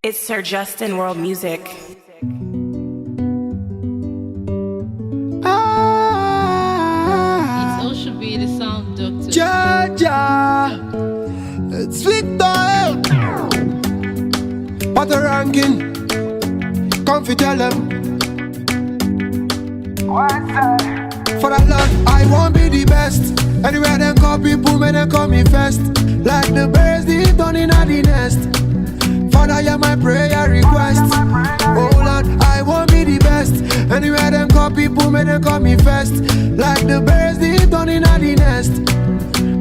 It's Sir Justin World Music. It all should be the sound doctor. Jaja, it's Victor. Patoranking, Confidentt. For the Lord, I won't be the best. Anywhere they call people, may they call me first. Like the birds, they done in the nest. Father, hear my prayer request. Oh Lord, I won't be the best. Anywhere they call people, may they call me first. Like the birds, they done in the nest.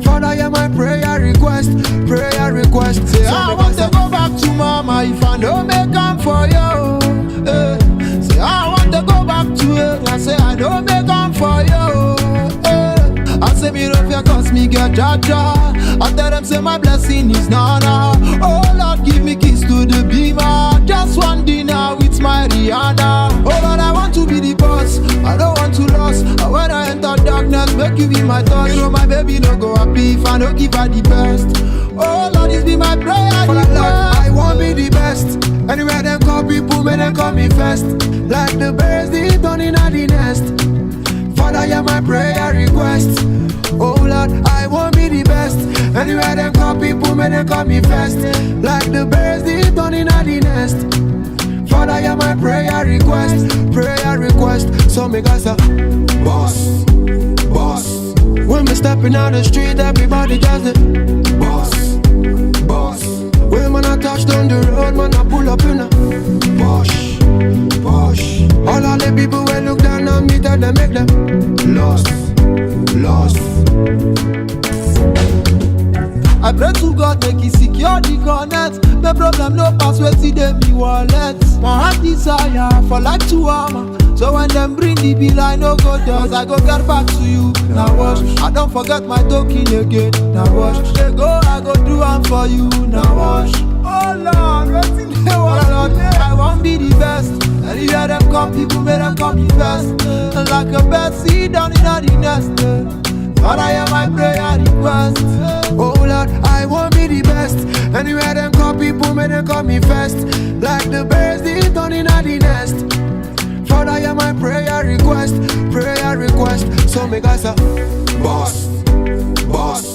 Father, hear my prayer request. Prayer request. Say, I want to go back to mama if I don't make time for you. Say, I want to go back to her. I say, I don't make time for you. I say, me love you cause me get jaja. I tell them say my blessing is nana. Oh Lord, give me kiss to the beamer. Just one dinner with my Rihanna. Oh Lord, I want to be the boss. I don't want to lose. When I enter darkness, make you be my touch. So my baby no go happy if I don't give her the best. Oh Lord, this be my prayer. For the Lord, I won't be the best. Anywhere them call people, may they call me first. Like the birds, they done in the nest. Father, hear my prayer request. Oh Lord, I won't be the best. Anywhere them call people, may they call me first. Like the birds, they done in the nest. Father, hear my prayer request. Prayer request. So me guys say, boss, boss. When me stepping on the street, everybody does it. Boss, boss. When man I touch down the road, man I pull up in a Posh, Posh. All of the people will look down on me, tell them make them lost, lost. I pray to God make he secure the connect. The problem no pass where see them me wallet. My heart desire for like to Omah. So when them bring the bill I no go down. I go get back to you. Now wash. I don't forget my token again. Now wash. They go I go do am for you. Now wash. Oh Lord, what's in the world? I won't be the best. And you hear them come, people may them come me first. And like a bird seed down in the nest. But I hear my prayer request. Oh Lord, I won't be the best. Anywhere them call people, may they call me first. Like the birds, they done in the nest. Father, hear my prayer request. Prayer request. So me guys say, boss, boss.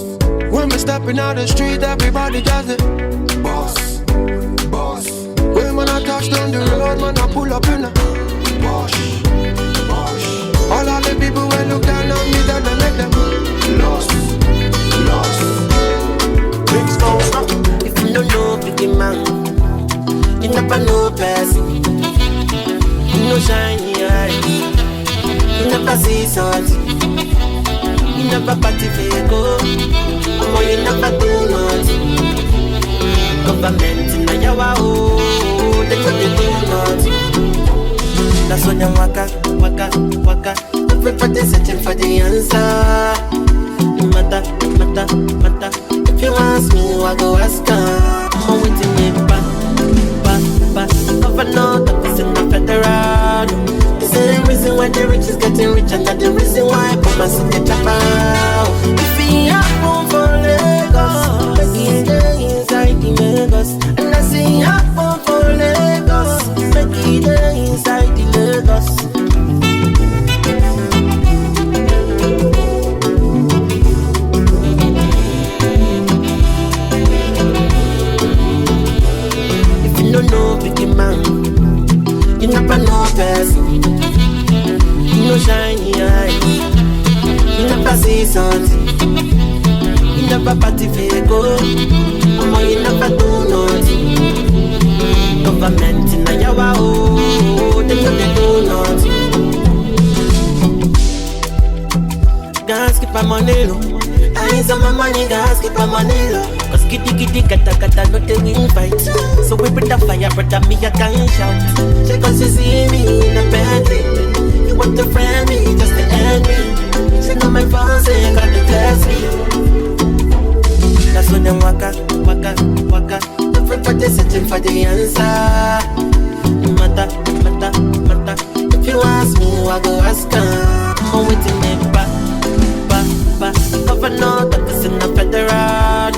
When me stepping on the street, everybody does it. Boss, boss. When man I touch down the road, man I pull up in a Posh, Posh. All of the people will look down on me, then they make them lost, lost. If you don't know big man, you never know person. You know shiny eyes, you never see something. You never party fake, oh, you never do nothing. Government in the yawa, oh, they couldn't do nothing. That's when them waka, waka, waka. Everybody searching for the answer. Matter, matter, matter. If you ask me, I go ask her. I'm waiting me back, back, back. Governor, that is in the federal. The same reason why the rich is getting richer, not the reason why Papa sit the chopper. If he have room for Lagos, he stay inside the Lagos. And I say he have room for Lagos, make he stay inside the Lagos. If you don't know big man, you never know person. You know shiny eyes, you never see something. You never party fake, oh, you never do nothing. Government in the yawa, oh, they couldn't do nothing. Gas keep my money low. I need some money, gas keep my money low. Cause kitty kitty kata kata no they win fight. So we put the fire, brother me I can't shout. She cause she see me in a bad thing. You want to friend me just to end me. She know my phone say got to test me. That's when them waka, waka, waka. Everybody searching for the answer. Matter, matter, matter. If you ask me, I go ask her. I'm waiting me back, back, back. Governor, that is in the federal.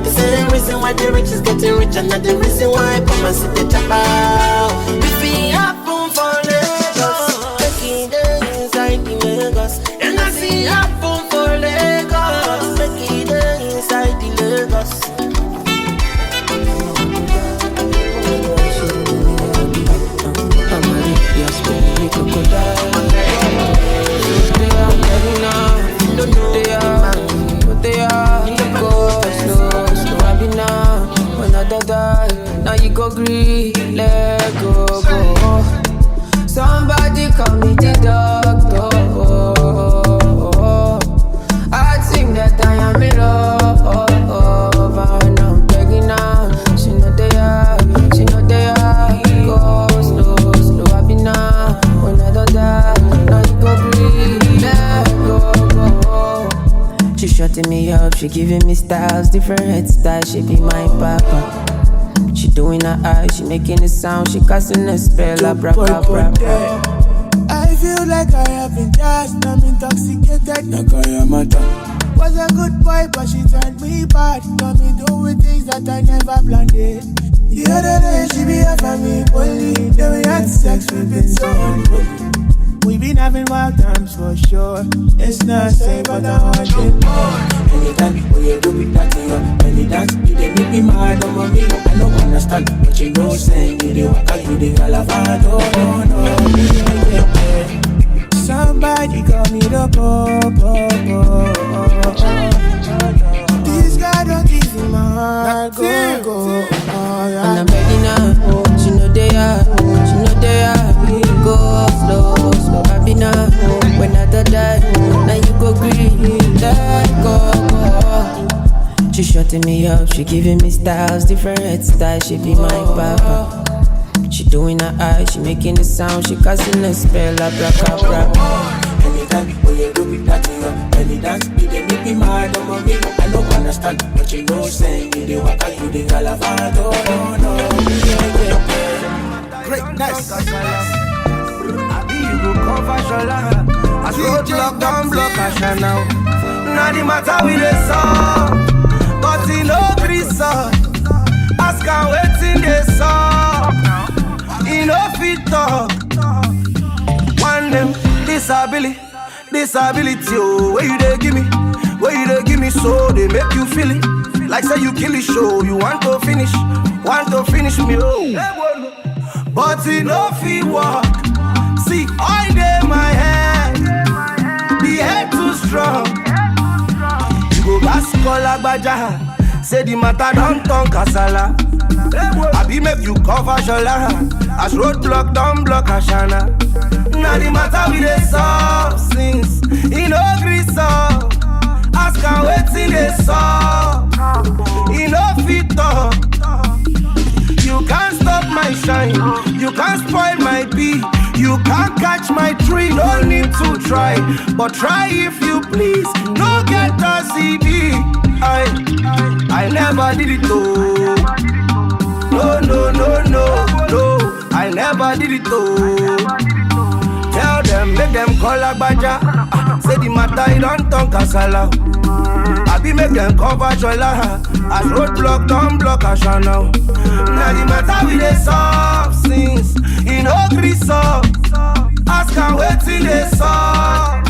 The same reason why the rich is getting rich, and not the reason why come and sit the chop out. If it happen for Lagos, making the inside the Lagos. And I see happen for Lagos, making the inside the Lagos. Now you go green, let go, go. Somebody call me the doctor. I think that I am in love, and I'm begging now. She know they are, go slow, slow. I be now, when I don't die. Now you go green, let go, go. She shutting me up, she giving me styles, different hairstyles. She be my papa. She doing her eyes, she making a sound, she casting a spell, Joeboy. I feel like I have been gassed, I'm intoxicated, Goya matter. Was a good boy, but she turned me bad. Got me doing things that I never planned it. The other day, she be up on me, bully. Then we had sex, we been so unholy. We been having wild times for sure. It's not safe, but I want it more. Anytime you do it, that to you. Any dance, you dey make me mad on me. I don't understand, but you know saying you dey walk out, you dey galavado. No. Somebody call me the popo. This guy don't give me my heart, go. And I'm begging her, she know they are, go slow, slow. Happy now, when I die, now you go green, let go. She shutting me up, she giving me styles, different hairstyles. She be my papa. She doing her eyes, she making a sound, she casting a spell, Anytime you do it, that to you. Any dance, you dey make me mad on me. I don't understand, but you know saying you dey walk out, you dey galavado. No. Greatness. You go cover Shola. As roadblock, don't block Asha now. Now the matter with the song, but he no reason. Ask her waiting the song. He no fit talk. One them disability, oh, where you dey give me, so they make you feel it. Like say you kill it, show you want to finish me, oh. But he no fit walk. See, all day my head, the head too strong. You go gas call Labgaja, say the matter don't turn kasala. I be make you cover Shola, as roadblock don't block Ashana. Now the matter with the substance, he no gree solve. Ask her waiting the song, he no fit talk. You can't stop my shine, you can't spoil my beat. You can't catch my tree, no need to try. But try if you please, no get a CD. I never did it, oh. No, I never did it, oh. Tell them, make them call Labgaja. Say the matter, it don't turn kasala. I be make them cover Shola, as roadblock, don't block Asha now. Now the matter with the substance, he no gree solve. Ask her waiting the song,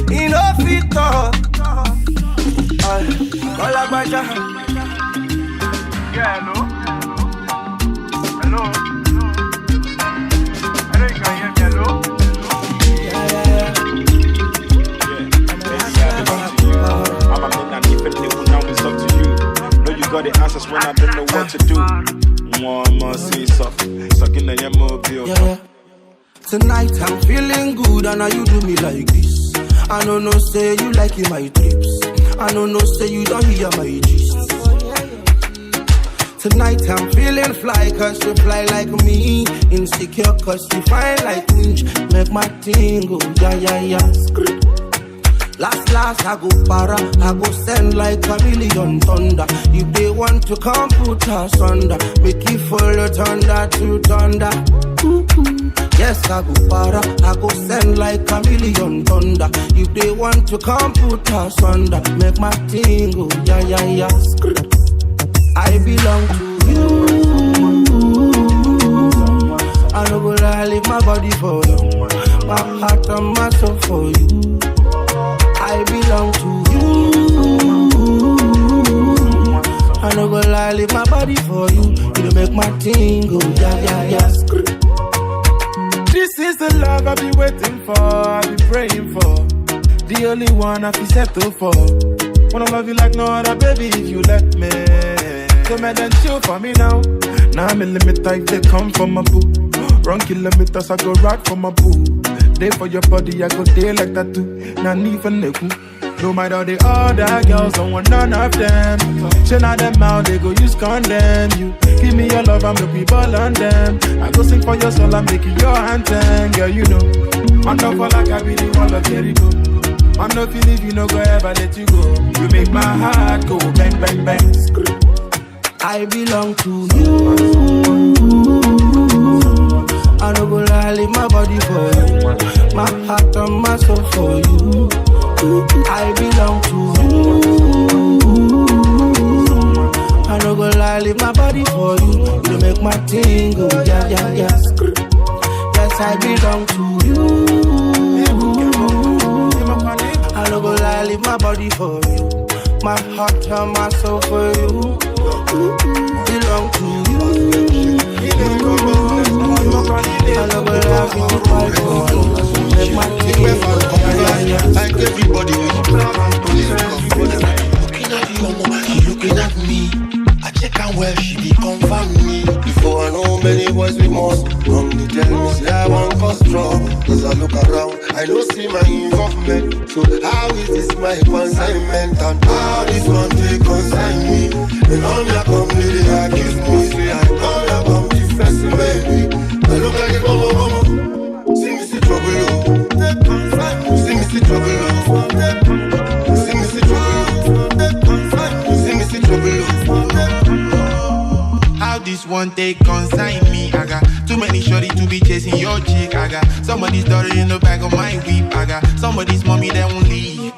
he no fit talk. Call Labgaja. Yeah, hello. Hello, you can hear me, hello? I'm a man, and if it now it's up to you. Know you got the answers when I don't know what to do. One say something, sucking on your mobile. Yeah. Tonight I'm feeling good, and now you do me like this. I don't know, say you like it, my trips. I don't know, say you don't hear my gist. Tonight I'm feeling fly, cause you fly like me. Insecure, cause you fine like winch. Make my thing go, yeah. Last, I go para, I go send like a million thunder. If they want to come put us under, make it follow thunder to thunder. Yes, I go para, I go send like a million thunder. If they want to come put us under, make my thing go, yeah. I belong to you. I no go lie, leave my body for you. My heart and my soul for you. I belong to you. I no go lie, leave my body for you. You make my thing go yeah. This is the love I've been waiting for, I've been praying for. The only one I feel settled for. Wanna love you like no other, baby, if you let me. So man, then chill for me now. Now I'm in limit, if they come from my boo. Run kilometers, I go right for my boo. Day for your body, I go day like that too. Now need for nigga. No matter the other girls, don't want none of them. Shit out them out, they go use condemn you. Give me your love, I'm the people on them. I go sing for your soul, I'm making your anthem. Girl, you know I'm not for like I be the one of Jericho. I'm not feeling if you no go ever let you go. You make my heart go bang, bang, bang. I belong to you. I no go lie, leave my body for you. My heart and my soul for you. I belong to you. I no go lie, leave my body for you. You make my thing go yeah. Yes, I belong to you. I no go lie, leave my body for you. My heart and my soul for you. Belong to you. I no go lie, leave my body for you. Make my thing go yeah. Like everybody she looking at me. I check her well, she be confirm me. Before I know many boys we must come to tell me say I want cause trouble. As I look around, I don't see my involvement. So how is this my consignment? And how this one take consign me? And on your company they accuse me. Say I come here come defense baby. I look like a mama. See me see trouble, see me see trouble, see me see trouble, see me see trouble. How this one take consign me? I got too many shorty to be chasing your chick. I got somebody's daughter in the back of my whip. I got somebody's mommy that won't leave.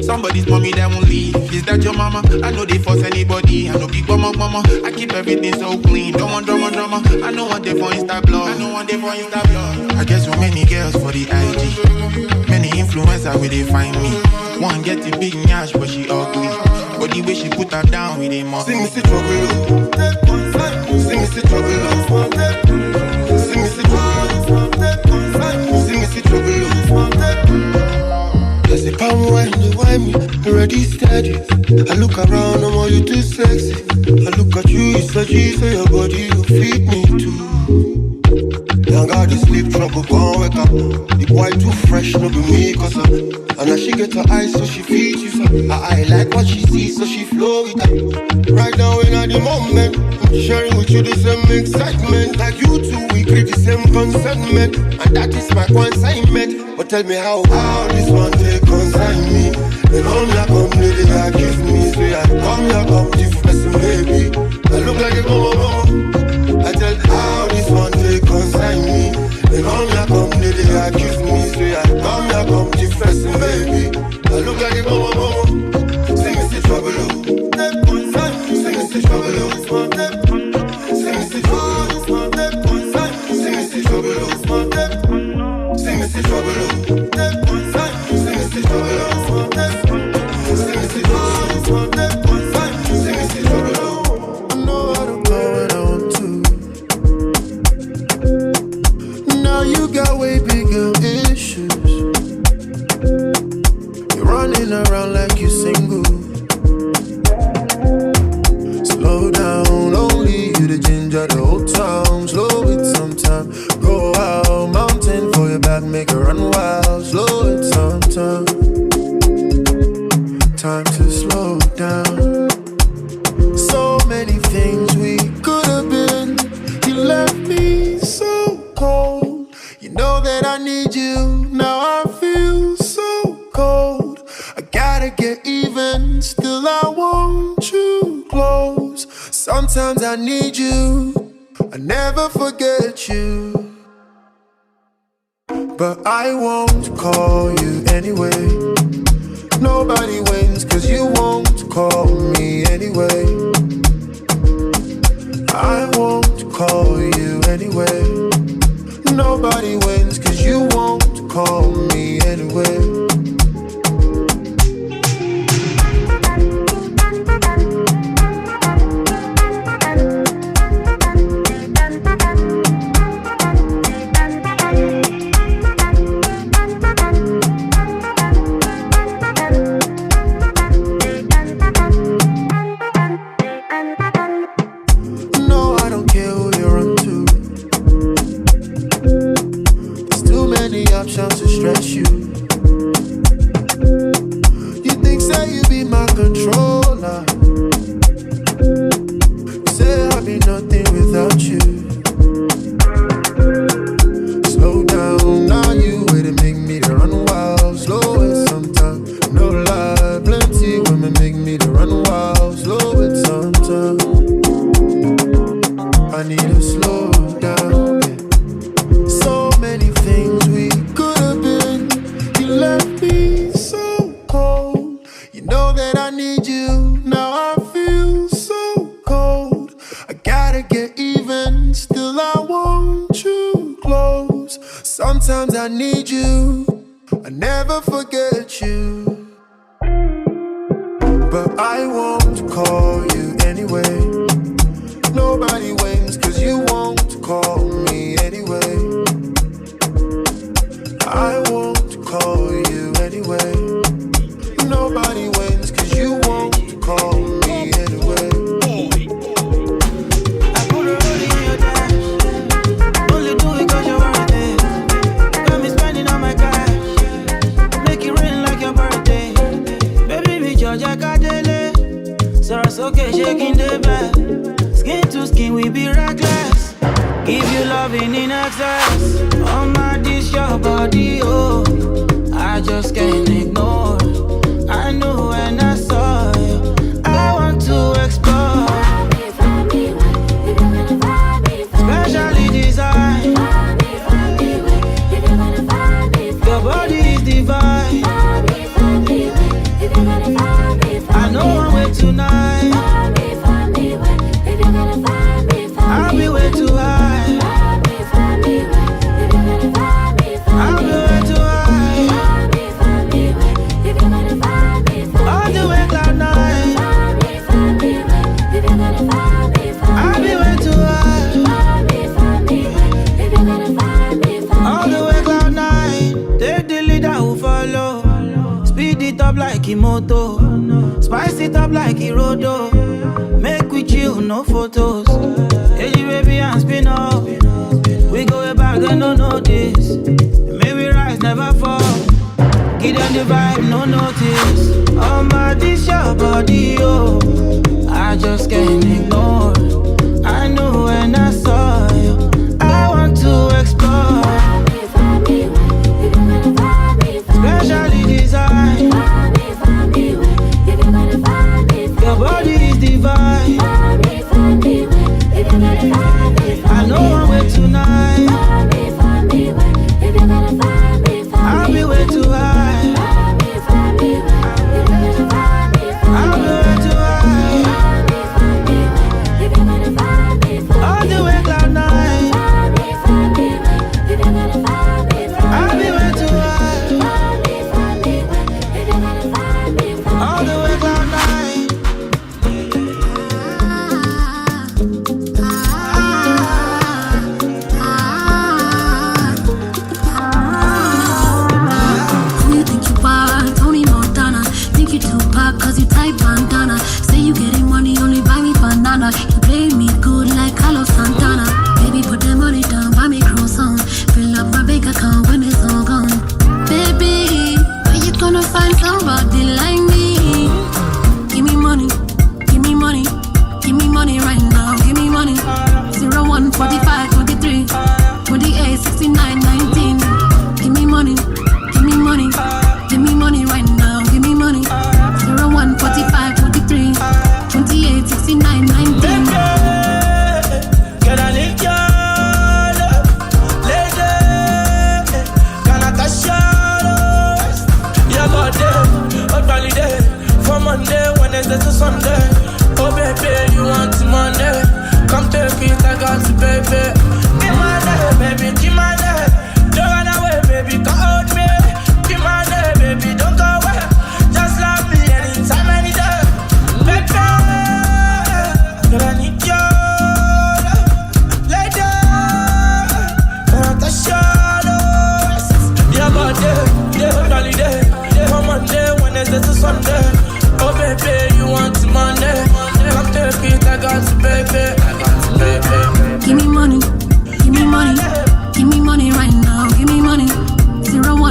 Somebody's mommy that won't leave. Is that your mama? I know they force anybody. I know big mama. I keep everything so clean. Don't want drama. I know what they for Insta blog. I get so many girls for the IG. Many influencers where they find me. One get the big nyash but she ugly. But the way she put her down with a mouth. See me see trouble. See me see trouble. See me see trouble. See me see trouble. There's a palm wine, they wine me, already steady. I look around, I'm all you too sexy. I look at you, it's a G, so your body will feed me too. Young girl, the sleep trouble, gon' wake up. The boy too fresh, no be me, cause and now she get her eyes, so she feeds you, so I like what she sees, so she flow with her. Right now, in at the moment, I'm sharing with you the same excitement. Like you two, we create the same consentment, and that is my consignment. But tell me how this one take consign me. And on your company, they accuse me. Say I come different, baby. I look like a mama. I tell how this one take consign me. And on your company, they accuse me. Say I come different, baby. I look like a mama. See me see trouble, see me see trouble, see me see trouble, see me see trouble. See me see trouble, see me see trouble, see me see trouble. I know how to go when I want to. Now you got way bigger issues. You're running around like you single. Slow down, only you the ginger the whole town. Slow it sometime, go out, mountain for your back, make her run wild. Slow it sometime, time to slow down. So many things we could have been. You left me so cold. You know that I need you. Now I feel so cold. I gotta get even. Still I want you close. Sometimes I need you. I never forget you. But I won't call you anyway. Nobody wins cause you won't call me anyway. I won't call you anyway. Nobody wins cause you won't call me anyway. No, I don't care who you run to. There's too many options to stress you. You think say you be my controller. Say I'll be nothing without you. Slow down, now you way to make me to run wild. Slow it sometimes, no lie. Plenty women make me to run wild. Slow it sometimes. I need to slow down. Yeah. So many things we could have been. You left me so cold. You know that I need you. Now I feel so cold. I gotta get even. Still I want you close. Sometimes I need you. I never forget you. But I won't call you anyway. Nobody wins cause you won't call me anyway. I won't call you anyway. Nobody wins cause you won't call me anyway. I put a rollie in your dash. Only do it cause you're worth it. Got me spending on my cash. Make it rain like your birthday. Baby, me Georgia Cadele. Sarz okay, shaking the bed. Skin to skin, we be reckless. Give you loving in excess. Omah, this your body, oh. I just can't ignore. I knew when I saw you. I want to explore. Specially designed. Your body is divine. I know I'm way tonight. I'll be way too high. I'll be way too high. All the way cloud nine. I'll be way too high. All the way cloud nine. Take the leader who follow. Speed it up like Imoto. Spice it up like Irodo. Make we chill, no photos. Hey, baby, and Spinall. We go way back, they don't know this. May we rise, never fall. Give them the vibe, no notice. Omah, this your body, oh. I just can't ignore. I knew when I saw you. I want to explore. Specially designed. Your body is divine. I know I'm way tonight. I'll be way too high. I'll be way too high.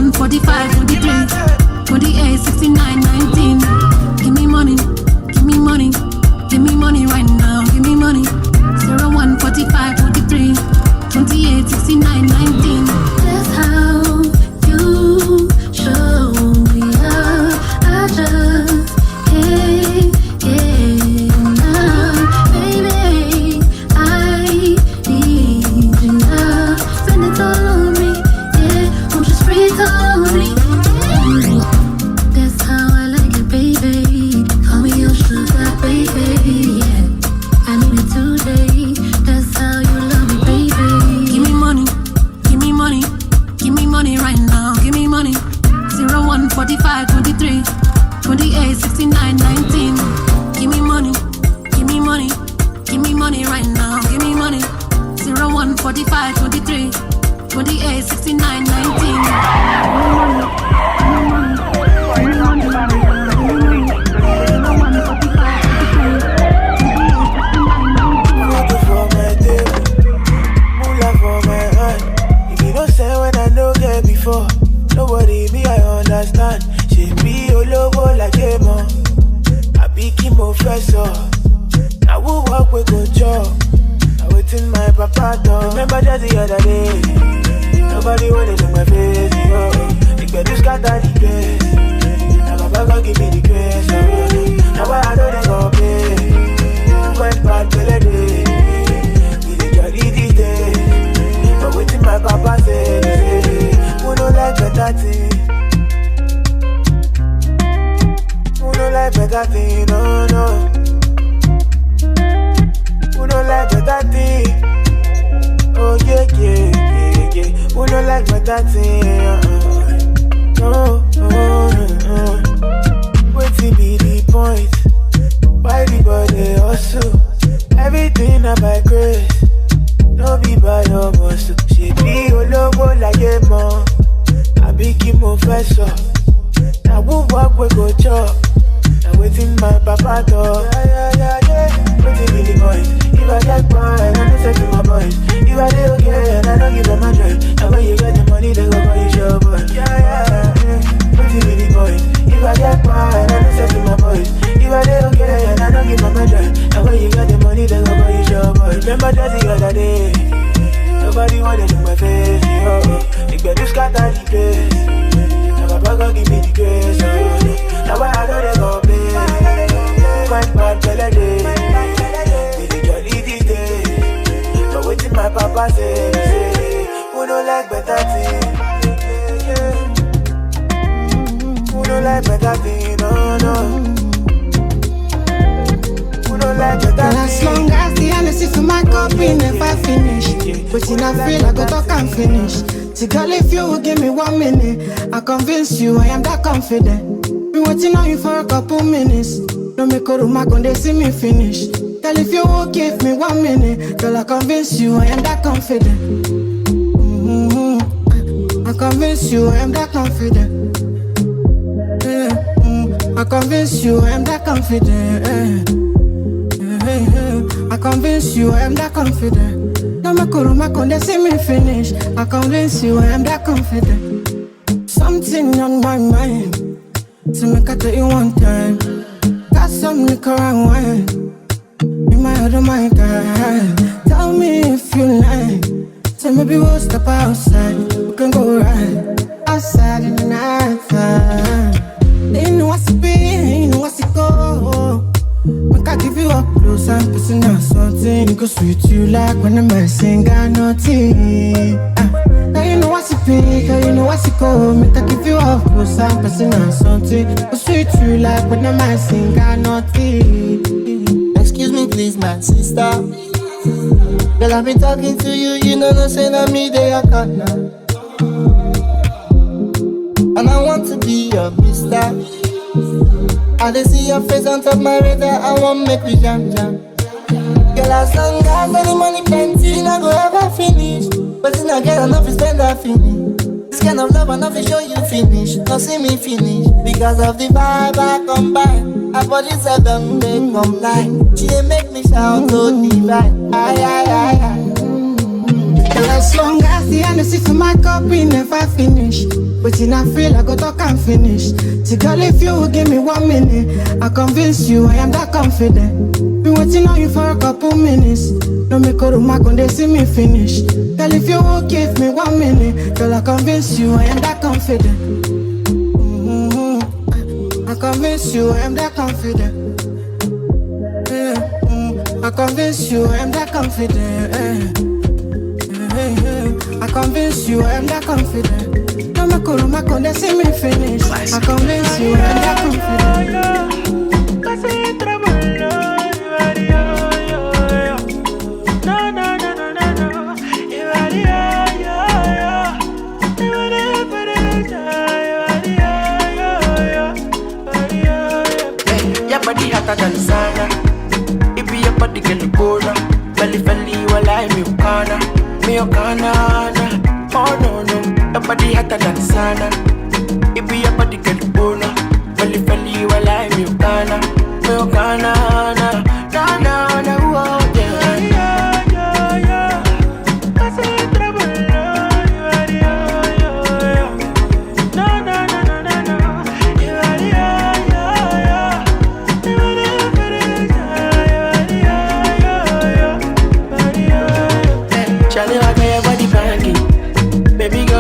01, 45, 23, 28, 69, 19. Give me money, give me money, give me money right now, give me money. 01, 45, 23, 28, 69, 19. That's how you show me love. I just can't get enough, baby. I need you now. Spend it all on me, yeah. Won't you spread it all on me? That's how I like it, baby. Call me your sugar, baby, yeah. I need it today. That's how you love me, baby. Give me money, give me money, give me money right now. Give me money. 01, 45, 23, 28, 69, 19. Give me money, give me money, give me money right now. Give me money. 01, 45, 23, 28, 69, 19. Nobody me, I understand. She be your logo like a man. I be Kimmo professor. I will walk with good job. I wait in my papa door. Remember just the other day. Nobody wanted in my face. Big bed, you scatter the place. Now Papa gon' give me the grace. Now I know they gon' pay. Went bad till the day. We dey jolly these days. But waiting my papa say. Who don't like better thing? Who don't like better thing? No, no. Who don't like better thing? Oh yeah, yeah, yeah, yeah. Who don't like better thing? No, no, no. Waiting be the point. Why the body hustle? Everything about grace. No be by your muscle. She be your logo like a man. I be Kimmo professor. Now who walk we go chop. Now waiting my papa door. Yeah. Waiting be the point. If I get fine, I don't say to my boys. If I do okay, and I don't give them a joy. And when you get the money, they go call you Joeboy. Yeah. Waiting be the point. If I get fine, I don't say to my boys. If I do okay, and I don't give them a joy. And when you get the money, they go call you Joeboy. Remember just the other day. Nobody wanted in my face, yo. Big bed, you scatter the place. Now Papa gon' give me the grace, yo. Now I know they gon' pay. Went bad till the day. We dey jolly these days. But waiting my papa say, who don't like better thing? Who don't like better thing? No, no. Who don't like better thing? As long as the energy for my cup never finish. But in I feel I go talk and finish. See girl, if you will give me 1 minute, I convince you I am that confident. Been waiting on you for a couple minutes. Don't make a room, I they see me finish. Girl, if you will give me 1 minute, girl, I convince you I am that confident. I convince you I am that confident. I convince you I am that confident. I convince you I am that confident. No make a room, they see me finish. I convince you I am that confident. Something on my mind, so make I tell you one time. Got some liquor and wine in my head, oh my God. Tell me if you like. Say maybe we'll step outside. We can go right outside in the night time. They know what's it be, they know what's it go. Make I give you up close and personal something. Go sweet you like when the man sing got nothing. Now you know what's it be, girl, you know what's it go. Make I give you up close and personal something. Go sweet you like when the man sing got nothing. Excuse me please my sister. Girl I've been talking to you, you know no say that me they are cut now. And I want to be your mister. I dey see your face on top my radar, I want make we jam jam. Girl, as long as any money plenty, I go ever finish. But if I get enough, to spend that finish. This kind of love, enough to show you finish. Don't see me finish, because of the vibe I combine. I body 7 they comply. She dey make me shout, oh divine. Aye, aye, aye, aye. Girl, as long as the Hennessy for my cup, it never finish. But in I feel I go talk and finish. See girl, if you will give me 1 minute, I convince you I am that confident. Been waiting on you for a couple minutes. No me go to my gun, they see me finish. Girl, if you will give me 1 minute, girl, I convince you I am that confident. I convince you I am that confident. I convince you I am that confident. I convince you I am that confident. No me call my con, they see me finish. I convince you I am that confident. Your body hotter than sauna. It be your body girl Goya. Belly while I me Okana. Oh no, your body hotter than sauna. It be your body girl Goya. Belly while I me Okana. Na, oh yeah.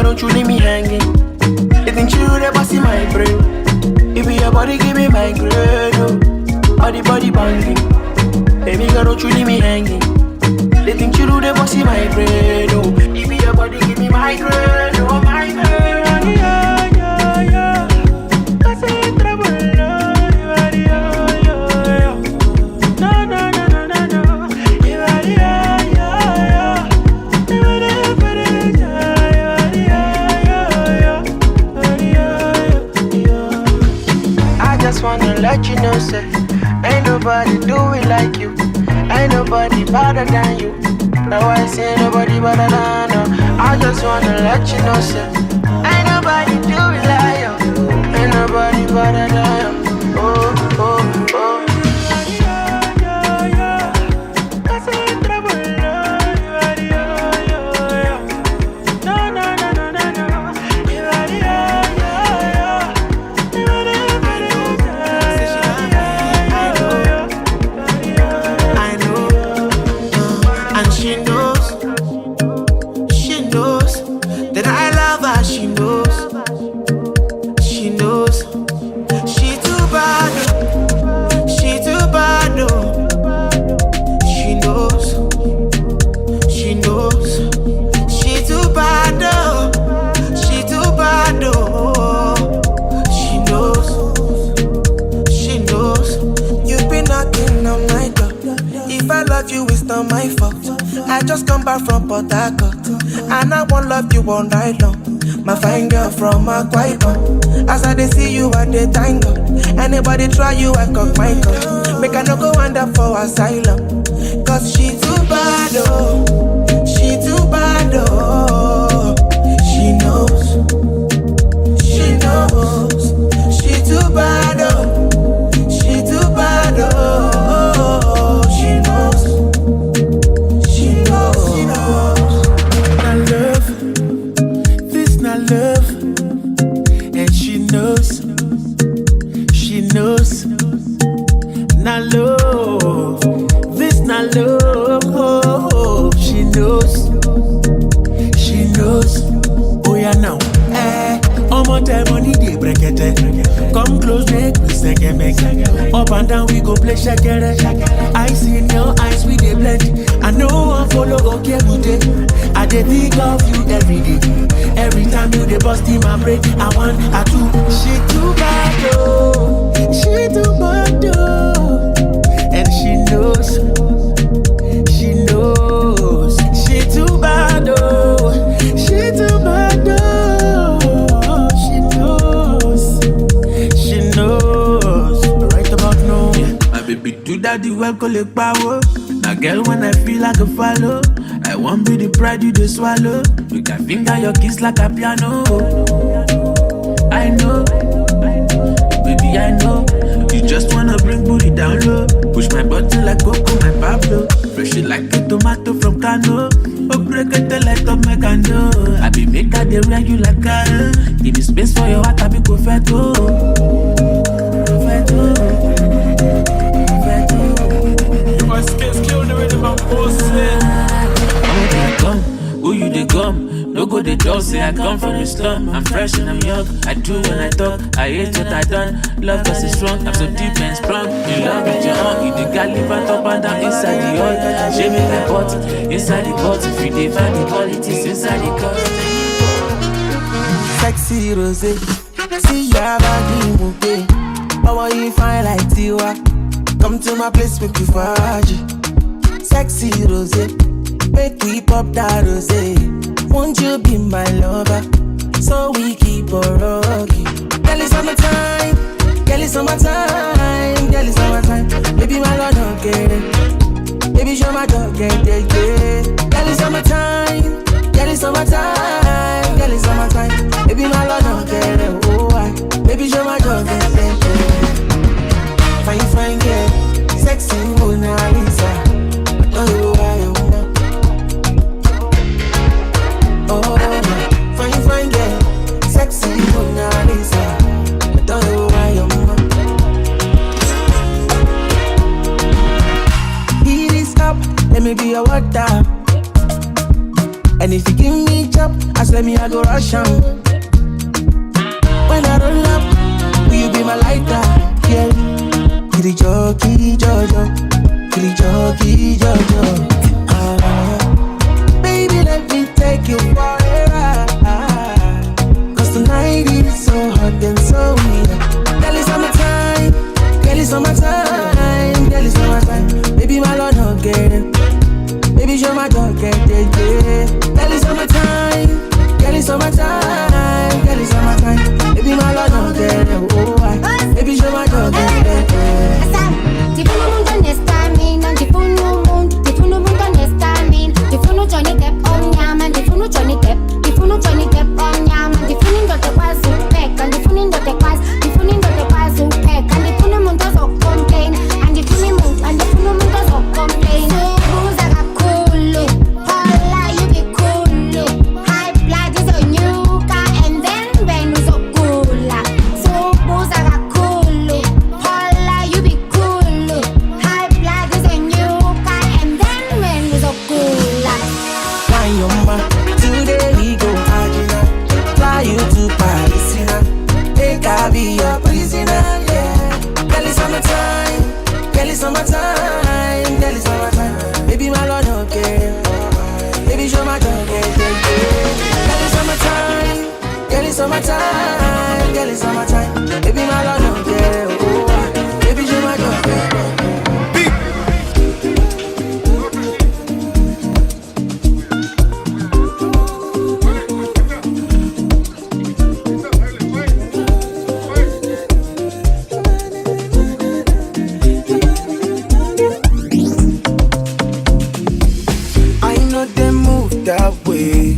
Don't you leave me hanging. You think you the boss in my brain. If your body give me migraine, oh. Body banging. Baby girl, don't you leave me hanging. They think you do the boss in my brain, oh. If your body give me migraine, oh, migraine. That's it, trouble, wanna let you know, say, ain't nobody do it like you. Ain't nobody better than you. Now I say nobody better than you. I just wanna let you know, say, ain't nobody do it like you. Ain't nobody better than you. Oh. My fault. I just come back from Port Harcourt, and I won't love you all night long. My fine girl from Akwa Ibom. As I see you at the tango. Anybody try you, I cock my gun. Make I no go under for asylum. Cause she too bad, oh. She too bad, oh. She knows. She knows. She too bad, oh. She too bad, oh. She knows. Love, and she knows, not love, this not love, she knows, oh yeah now, Omah time money they break it, come close make we make, up and down we go play shakere, I see in your eyes we they blend, I know I follow okay with it, I dey think of you every day. Every time you dey bust in my brain, I want, I do. She too bad, oh. She too bad, oh. And she knows. She knows. She too bad, oh. She too bad, oh. She knows. She knows. Right about now. Yeah. My baby do that the well collect power. Now girl when I feel like a follow. I won't be the pride you just swallow. You can finger your kiss like a piano. I know, baby, I know. You just wanna bring booty down low. Push my button like Coco, my Pablo. Fresh it like a tomato from Kano. Oh, break it the light of my candle. I be make her the wear you like a. Give me space for your heart, I be go feto. You must kill the rhythm of bullshit. Who you they come? No go they talk, say I come from the slum. I'm fresh and I'm young, I do when I talk. I hate what I done, love us is strong. I'm so deep and strong, in love with your heart. You the guy live and up and down inside the hall. Shame me like pot, inside the pot. If you define the qualities inside the cost. Sexy rose, see ya body move. How you fine like Tiwa? Come to my place, make you faji. Sexy rose, make we pop that rose. Won't you be my lover? So we keep on rocking. Girl, it's summertime. Girl, it's summertime. Girl, it's summertime. Baby, my lord, don't get it. Baby, show my dog, get it. Girl, it's summertime. Girl, it's summertime. Girl, it's summertime. Baby, my lord, don't get it. Oh, why? Baby, show my dog, get it. Fine, fine, girl. Sexy Mona Lisa. I don't know why you want. Oh, fine, fine, girl. Sexy Mona Lisa. I don't know why you want. Heat is up, let me be your water. And if you give me chop, ask let me I go rush on. When I roll up, will you be my lighter? Yeah. Kitty jockey, Jojo. Kitty jockey, Jojo. Baby, let me take you forever. Cause tonight is so hot and so weird. Girl, it's summertime. Girl, it's summertime. Girl, it's summertime. Baby, my lord, don't get it. Baby, show my dog, get it, yeah. Girl, it's summertime. Girl, it's summertime. Girl, it's summertime. Baby, my lord, don't get it. Oh, why? Baby, show my dog, get it, yeah. Johnny Depp on yam and the Phyno Johnny Depp. The Phyno Johnny Depp on yam and the Phyno got the was who peck and the Phyno got the was. The Phyno got the was who peck and the Phyno does not complain and the Phyno and the Phyno does not complain. So who's like a cool? Holla, you be cool. High blood is on you car and then when you so cool. So who's like a cool? Holla, you be cool. High blood is on you car and then when you so cool. Today we go Argentina, fly you to Paris, take I be your prisoner, yeah. Girl, it's summertime, girl, it's summertime, girl, it's summertime. Baby, my lord, okay. Baby, show my dog, yeah. Girl, it's summertime, girl, it's summertime, girl, it's summertime. Baby, my lord, okay. Oh, baby, show my dog, yeah. That way,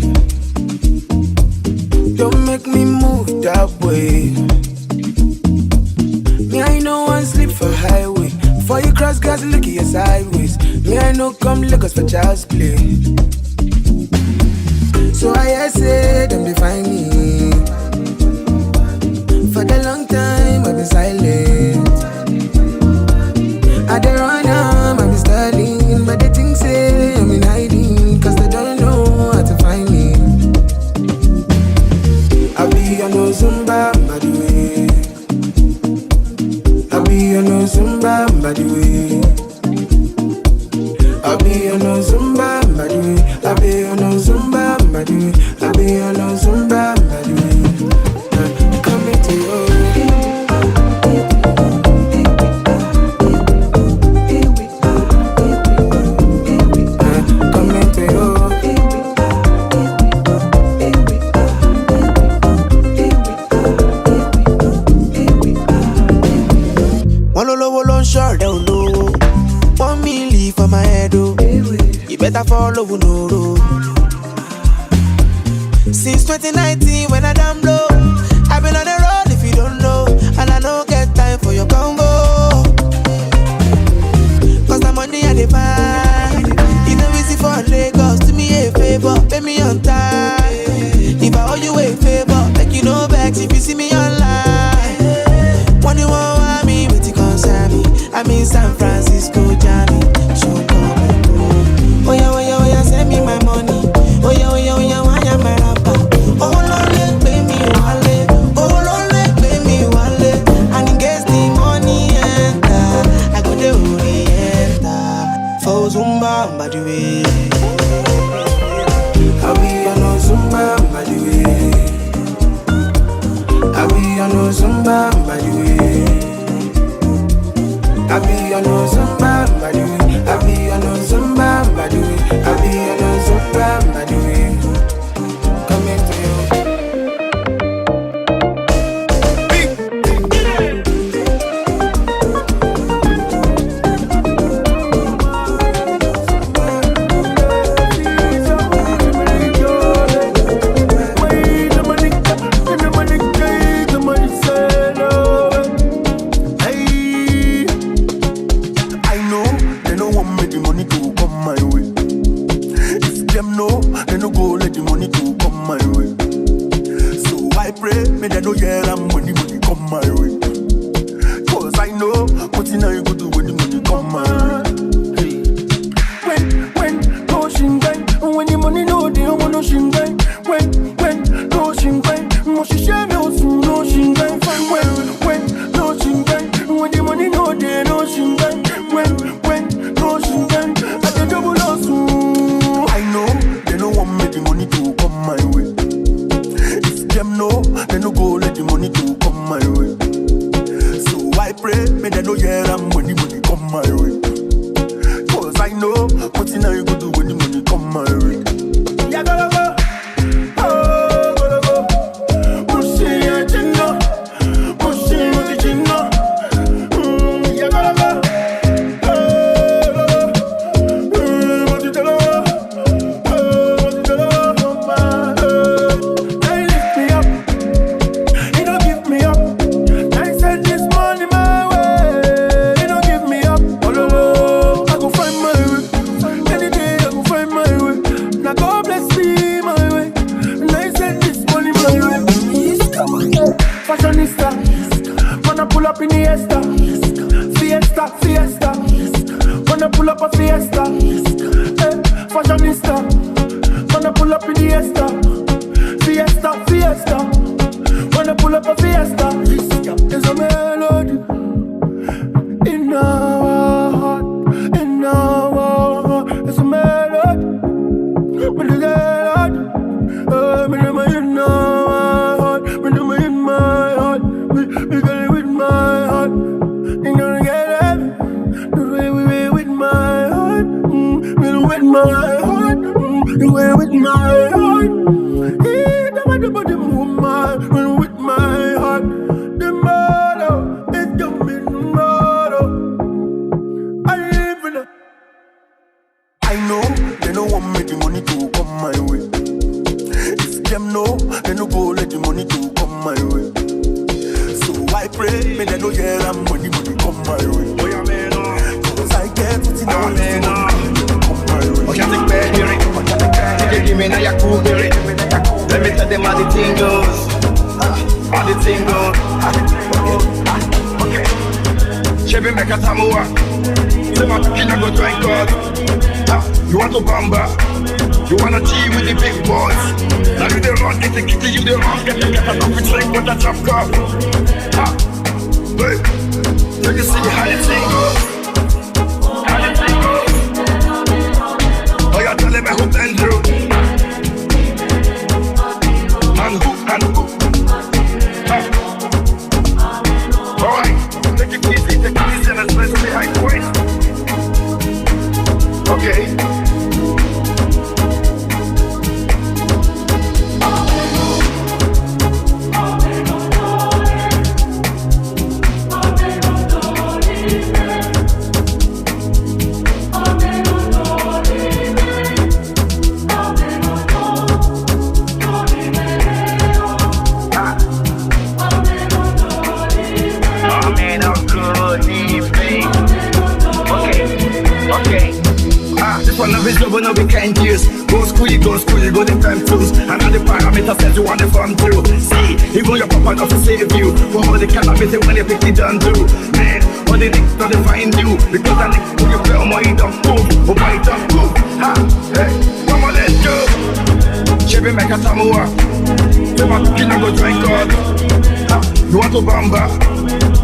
don't make me move that way. Me, I know one sleep for highway. Before you cross, guys, look at your sideways. Me, I know come Lagos for child's play. So I say, don't define me. For the long time, I've been silent. I don't run I've been stalling, but they think say I'm in hiding, cause they don't know how to find me. I be on no Zumba, by the way. I be on no Zumba, by the way. I be on no Zumba, by the way. I be on no Zumba, by the way. I be on no Zumba, by the way. Come into your better follow no road. Since 2019 when I damn low, I've been on the road if you don't know, and I don't get time for your convo. me on time. If I owe you a favor, make you no vex if you see me online. When you want me, but you concern me. I'm in San Francisco, Jammy. So come and go. Oh yeah, send me my money. Oh yeah, why am I rapper? Oh Lord, pay me wallet. Oh Lord, pay me wallet. And in case the money enter, I go the oriental. For Zumba, by the way. I be on Zumba, by the way. I be on Zumba, by the way. I be on Zumba, by the way. I be on Zumba, by the way. I be on Zumba, by the way. Coming to you. lose. And all the parameters says you want to come through. See, even your papa got to save you from all the calamity when you pick it done do. Man, all the niggas don't find you because the niggas put you play on my don't move, oh my don't move. Ha, hey, come on, let's go. Chevy make a samoa. You want to kill and go join God. Ha, you want to bamba.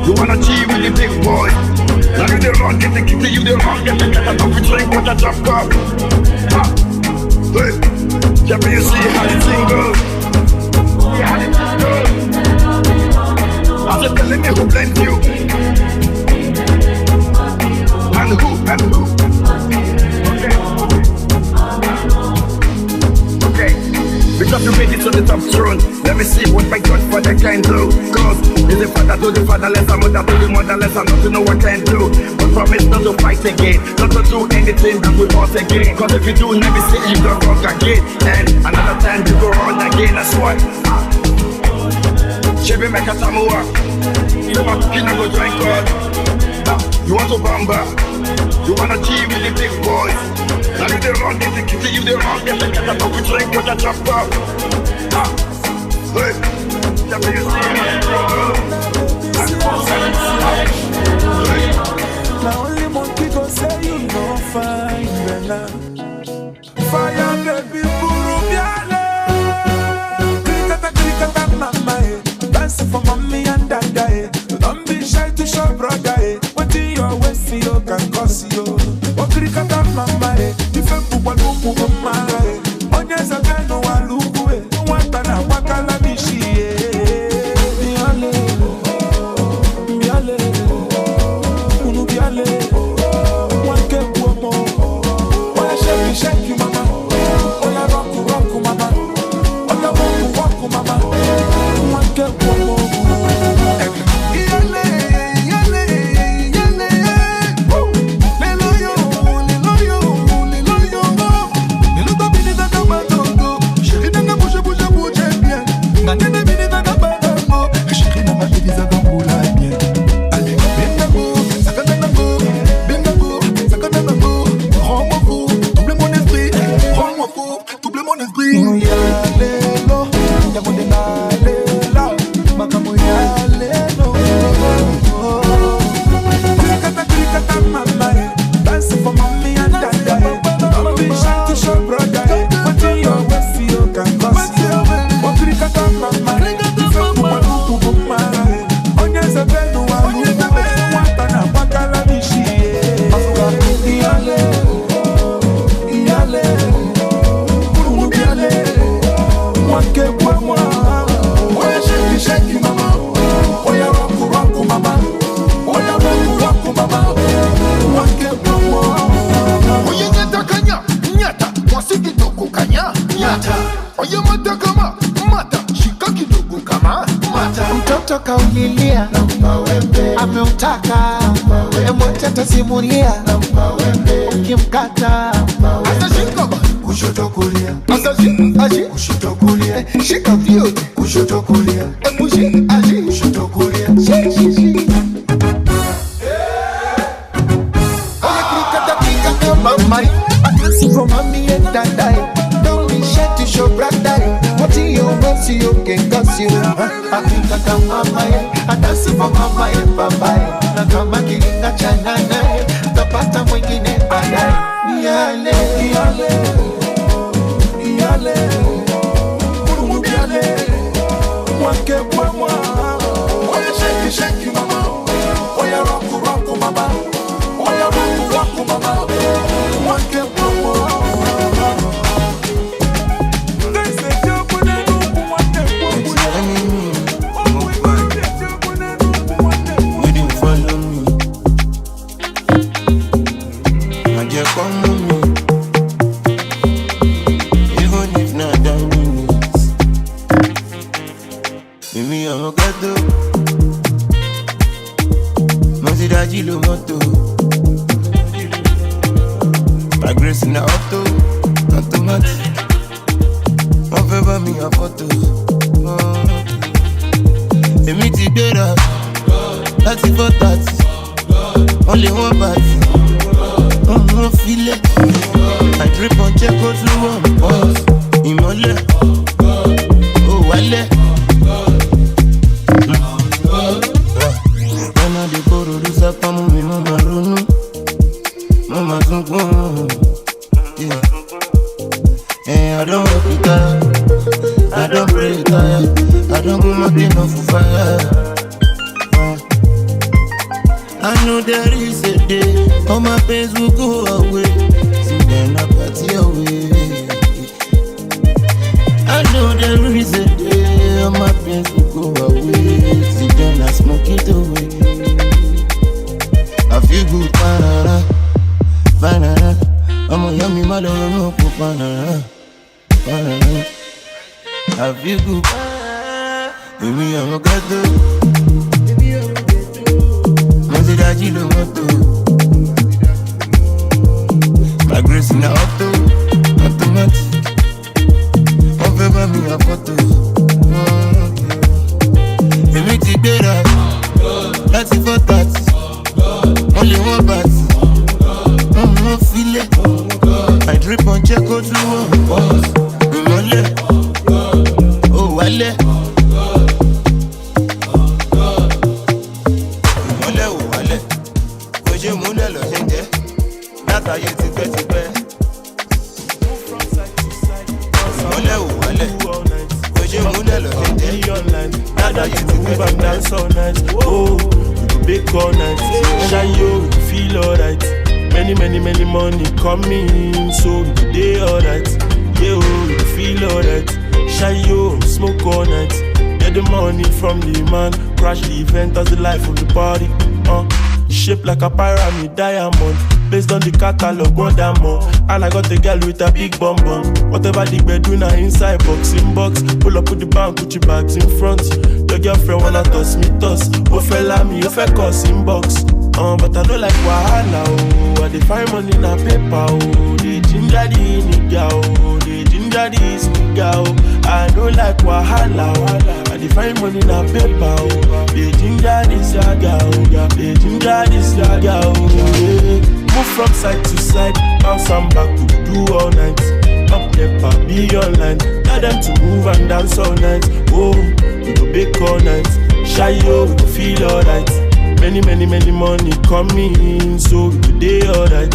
You wanna cheat with the big boy. Now you the wrong, get the kitty, you the wrong, get the cat and off drink with a drop cup. Ha, hey, Chevy, you see how the thing goes. See how the thing goes. I said, telling me who blamed you. And who? Okay, because you made it to the top throne. Let me see what my Godfather can do. Cause he's the father to the fatherless, and mother to the motherless, and not to know what can do. But promise not to fight again, not to do anything that will us again. Cause if you do, let me see you go wrong again. And another time you go wrong again, that's why. Chevy make a samoa. You want to kill and go join God. You want to bamba. You wanna cheat with the big boys. Now you the wrong, get the kitty, you the wrong, get the cat and off drink with a drop cup. Hey, that's what you see me. Now only monkey go say you no fine, Bella. Fire the people, Rubiale. Cricket, mama, dance for mommy and dada. Don't be shy to show brother. What do you always see you can cause you? What cricket, mama, if you put one look on my onions are going to look away. What an awakala bishi. Shake you, mama. Ola rock, mama. Ola walk, mama. One get one more. Ameutaka emwachata simulia ukimkata atashika kushoto kulia ashi kushoto kulia shika vyote kushoto kulia emushi ashi kushoto kulia shi oya kika kama mari from mommy and daddy don't be shy to show brother what you want see you can cause you akika kama mama atasi for mama and papa na kama kilinga chana naye utapata mwingine baadaye yale wake mwa oya shake mama oya rock mama oya rock mama wake mwa My grace in the auto, automatic. One favor me a photo. Emi ti gbera, láti 4:30. Only one party. Feel it. I drip on check out through one pause. Ìmọ́lẹ̀, setting off fire. I know there is a day all my pains will go away. See then I party away. I know there is a day all my pains will go away. See then I smoke it away. I feel good, banana, banana. I'm a yummy mother, no banana, banana. I feel good, baby, I'm a gato. Must that you don't want to. My grace in the automatic. On fait pas mis à photo. Et me dit better. That's it for that. Only one bat. Feel it. I drip on check out to one. Oh, wale. Oje mule lo jenge. Nata ye ti pe. Wale. Oje mule lo jenge. Nata ye ti pe. Dance all night. Oh, we go bake all night. Shine you, feel alright. Many money coming, so we go day alright. Yeah, we feel alright. Shine you, smoke all night. Get the money from the man. Crash the event as the life of the party. Shaped like a pyramid diamond. Based on the catalog, what that more. And I got the girl with a big bum bum. Whatever the bed do now inside box, in box. Pull up with the bank, put your bags in front. Your girlfriend wanna toss me toss. Oh fella me, oh fella cuss in box. But I don't like wahala, oh. I dey find money in a paper, oh. They ginger the nigga, oh. They ginger this nigga, oh. I don't like wahala, oh. I dey find money in a paper, oh. They ginger this nigga, oh. They ginger this nigga, oh. Yeah. Move from side to side, bounce and back, we do all night. Up never be online. Tell them to move and dance all night. Oh, we go bake all night. Shy yo, we go feel alright. Many money coming, so we go day alright.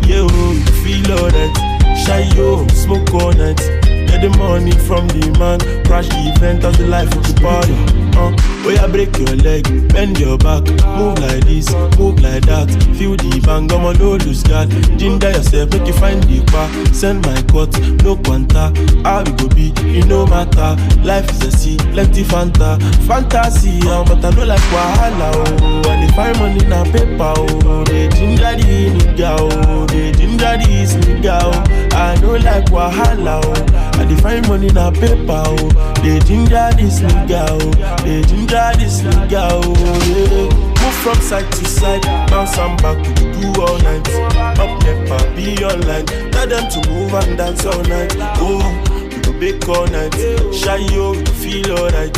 Yeah, we go feel alright. Shy yo, smoke all night. Get the money from the man. Crash the event as the life of the party. Oh yeah, break your leg, bend your back. Move like this, move like that. Feel the bang, I'm on no lose guard. Ginger yourself, make you find the bar. Send my cut, no quanta. How we go be, it no matter. Life is a sea, plenty fanta. Fantasy, but I don't like wahala, oh. And if I money na paper, oh. They ginger the nigga, oh. They ginger this nigga, oh. I don't like wahala, oh. And if I money na paper, oh. They ginger this nigga, oh. They ginger this nigga, oh, yeah. Move from side to side, bounce and back, we do all night. Up never be online. Tell them to move and dance all night. Oh, we go bake all night. Shy yo, we feel alright.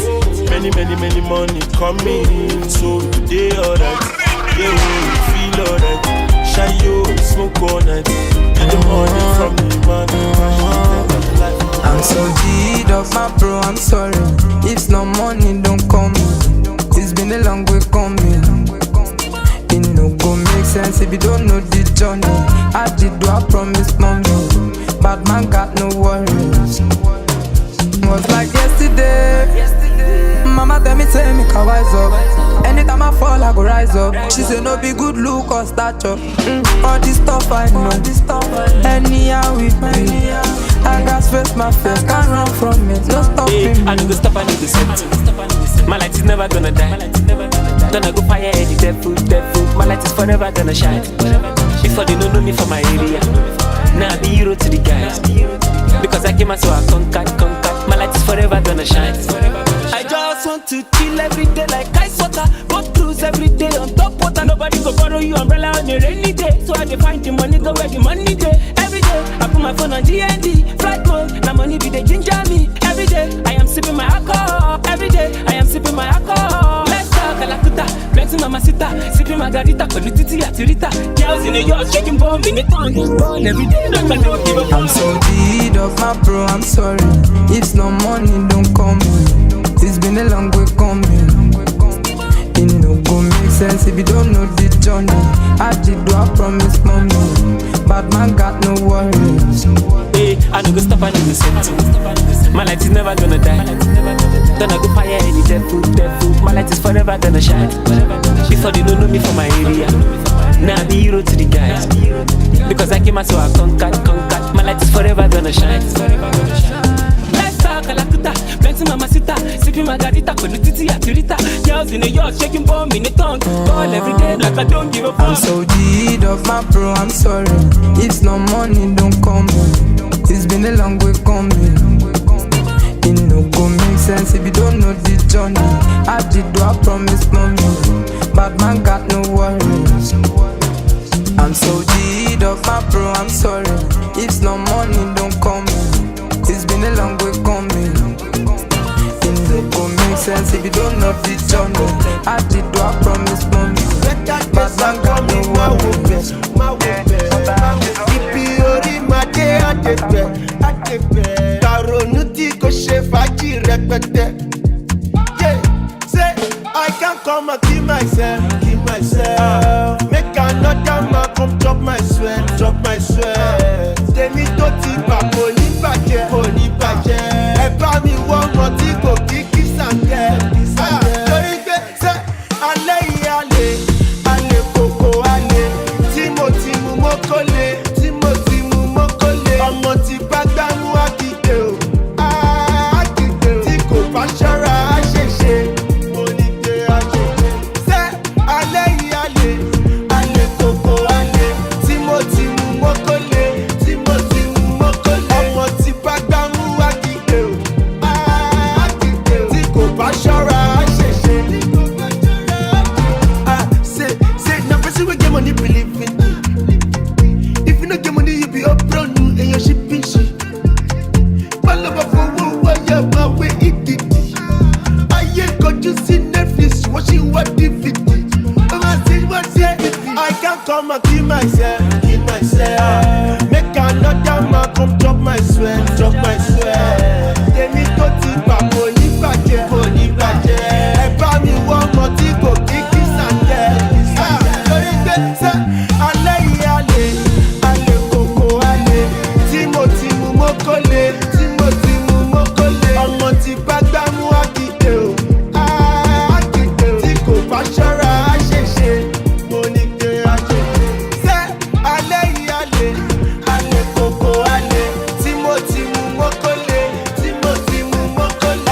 Many money coming, so we day alright. Yeah, we feel alright. Shy yo, smoke all night. Get the money from the man. I'm so deed of my bro, I'm sorry. If no money, don't come. It's been a long way coming. It no go make sense if you don't know the journey. I did do I promise mommy. Bad man got no worries. Was like yesterday. Mama tell me can wise up. Anytime I fall, I go rise up. She say no be good look or stature. All this stuff I know. Anyhow we be. I got stress my face, can't run from it. No stopping. I need to stop, I need to set. My light is never gonna die. Gonna go fire any devil. My light is forever gonna shine. Before they don't know me from my area. Now I be hero to the guys. Because I came out so I conquered. My light is forever gonna shine. I just want to chill every day like ice water. Go cruise every day on top water. Nobody go borrow you umbrella on a rainy day. So I dey find the money, go where the money day. Every day I put my phone on GND. Flight mode, now money be they ginger me. Every day I am sipping my alcohol. Every day I am sipping my alcohol. Let's talk Kalakuta, flexing mamacita. Sipping margarita, Titi Atirita. Girls in the yard shaking bomb in the tongue. Born every day, like I don't give a fuck. I'm so deed of my bro, I'm sorry. If no money, don't come. It's been a long way coming. It no go make sense if you don't know the journey. I did do I promise mommy. Bad man got no worries. Hey, I no go stop, I no go set. My light is never gonna die. Then I go fire any devil. My light is forever gonna shine. Before they don't know me from my area. Now I be hero to the guys. Because I came out so I conquered. My light is forever gonna shine. Let's talk Kalakuta, plenty mamacita, sipping margarita, Colutiti Atirita. Girls in the yard shaking bomb in the tongue. Ball every day like I don't give a fuck. I'm so deed of my bro, I'm sorry. If no money don't come in. It's been a long way coming. It no go make sense if you don't know the journey. I did do I promise mommy. Bad man got no worries. I'm so deed of my bro, I'm sorry. If no money don't come in. It's been a long way coming. It no go make sense if you don't know the journey. I did do I promise mommy. Bad man got no worries. Karonuti ko ṣe fàájì rẹpẹtẹ. Say I can come and kill myself. Make another man come drop my sweat. Tèmi tó ti bà kò ní bàjẹ́. Ẹ bá mi wọ́n mọ tí kò kí sàǹkẹ́. Torí pé ṣé alẹ́ yìí alẹ́ kòkó alẹ́. Tí mo ti mú mọ́kọ́lé. Ọmọ ti bá gbámú àkìdè o, tí kò bá ṣọ́ra á ṣèṣe, mo ní pé á ṣèṣe. Ṣé alẹ́ yìí alẹ́ kòkó alẹ́, tí mo ti mú mọ́kọ́lé, ọmọ ti bá gbámú àkìdè o, tí kò bá ṣọ́ra á ṣèṣe. Say na person wey get money believe in me. If you no get money, you be up brown. And your shipping shit. Palava for wire, my way it. I ain't got to see Netflix watching what DVD. I can't come and kill myself. Make another man come drop my sweat. Tèmi tó ti bà kò ní bàjẹ́. Ẹ bá mi wọ́n mọ tí kò kí sàǹkẹ́. Lórí pé ṣé alẹ́ yìí alẹ́ kòkó alẹ́. Tí mo ti mú mọ́kọ́lé. Ọmọ ti bá gbámú àkìdè o. Tí kò bá ṣọ́ra á ṣèṣe. Mo ní pé á ṣèṣe. Ṣé alẹ́ yìí alẹ́ kòkó alẹ́. Tí mo ti mú mọ́kọ́lé.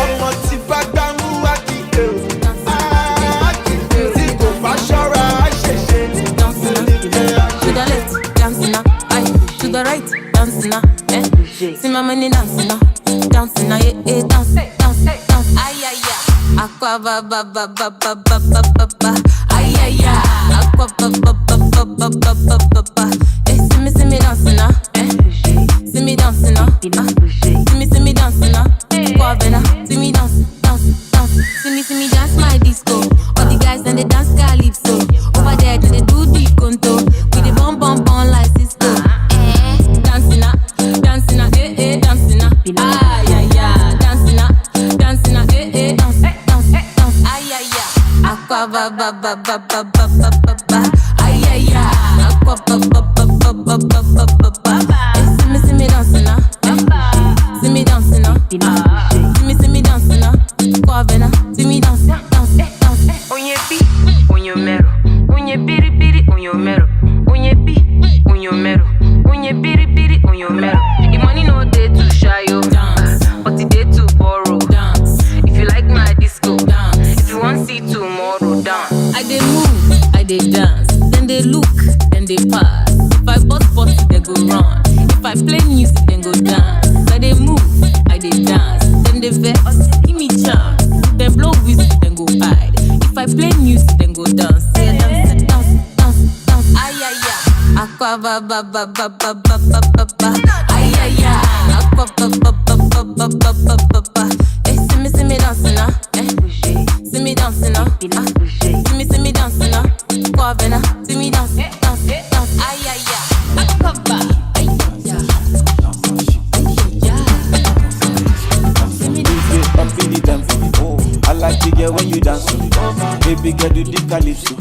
Ọmọ ti bá gbámú àkìdè o. Tí kò bá ṣọ́ra á ṣèṣe. To the left, dancing now. To the right, dancing now. See my money dancing now. Dancing now, yeah, dance. Ay, ay, ay. Aqua ba ba ba ba ba ba ba ba ba. Ay, ay, ay. Aqua ba ba ba ba ba ba ba ba ba. See me dancing now. See me dancing now. See me dancing now. Quavena, see me dance. See me dance my disco. All the guys and they dance calypso. Over there, they do the conto. With the bum like Cisco. Dancing now, dancing now. Ay, ay, ay. Dancing now, dance. Ay, ay, ay. Aqua ba ba ba ba ba ba ba ba ba. Ay, ay, ay. Aqua ba ba ba ba ba ba ba ba ba. See me dancing now. See me dancing now. See me dancing now. Quavena, see me dance. Onye bi, onye mero. Onye biri biri, onye mero. Onye bi, onye mero. Onye biri biri, onye mero. The money no day to shy yo, but the day to borrow. If you like my disco, if you want see tomorrow, dance. I dey move, I dey dance. Then they look, then they pass. If I bust, they go run. If I play music, then go dance. I dey move, I dey dance. Then they vex, give me chance. Then blow whistle, then go hide. If I play music, then go dance. Yeah, dance. Ay, ay, ay. Aqua ba ba ba ba ba ba ba ba ba. Ay, ay, ay. Aqua ba ba ba ba ba ba ba ba ba. See me dancing now. See me dancing now. See me dancing now. Quavena, see me dance. Ay, ay, ay. Aqua ba. Ay, ay, ay. I like to get when you dance. Baby girl, do the calypso.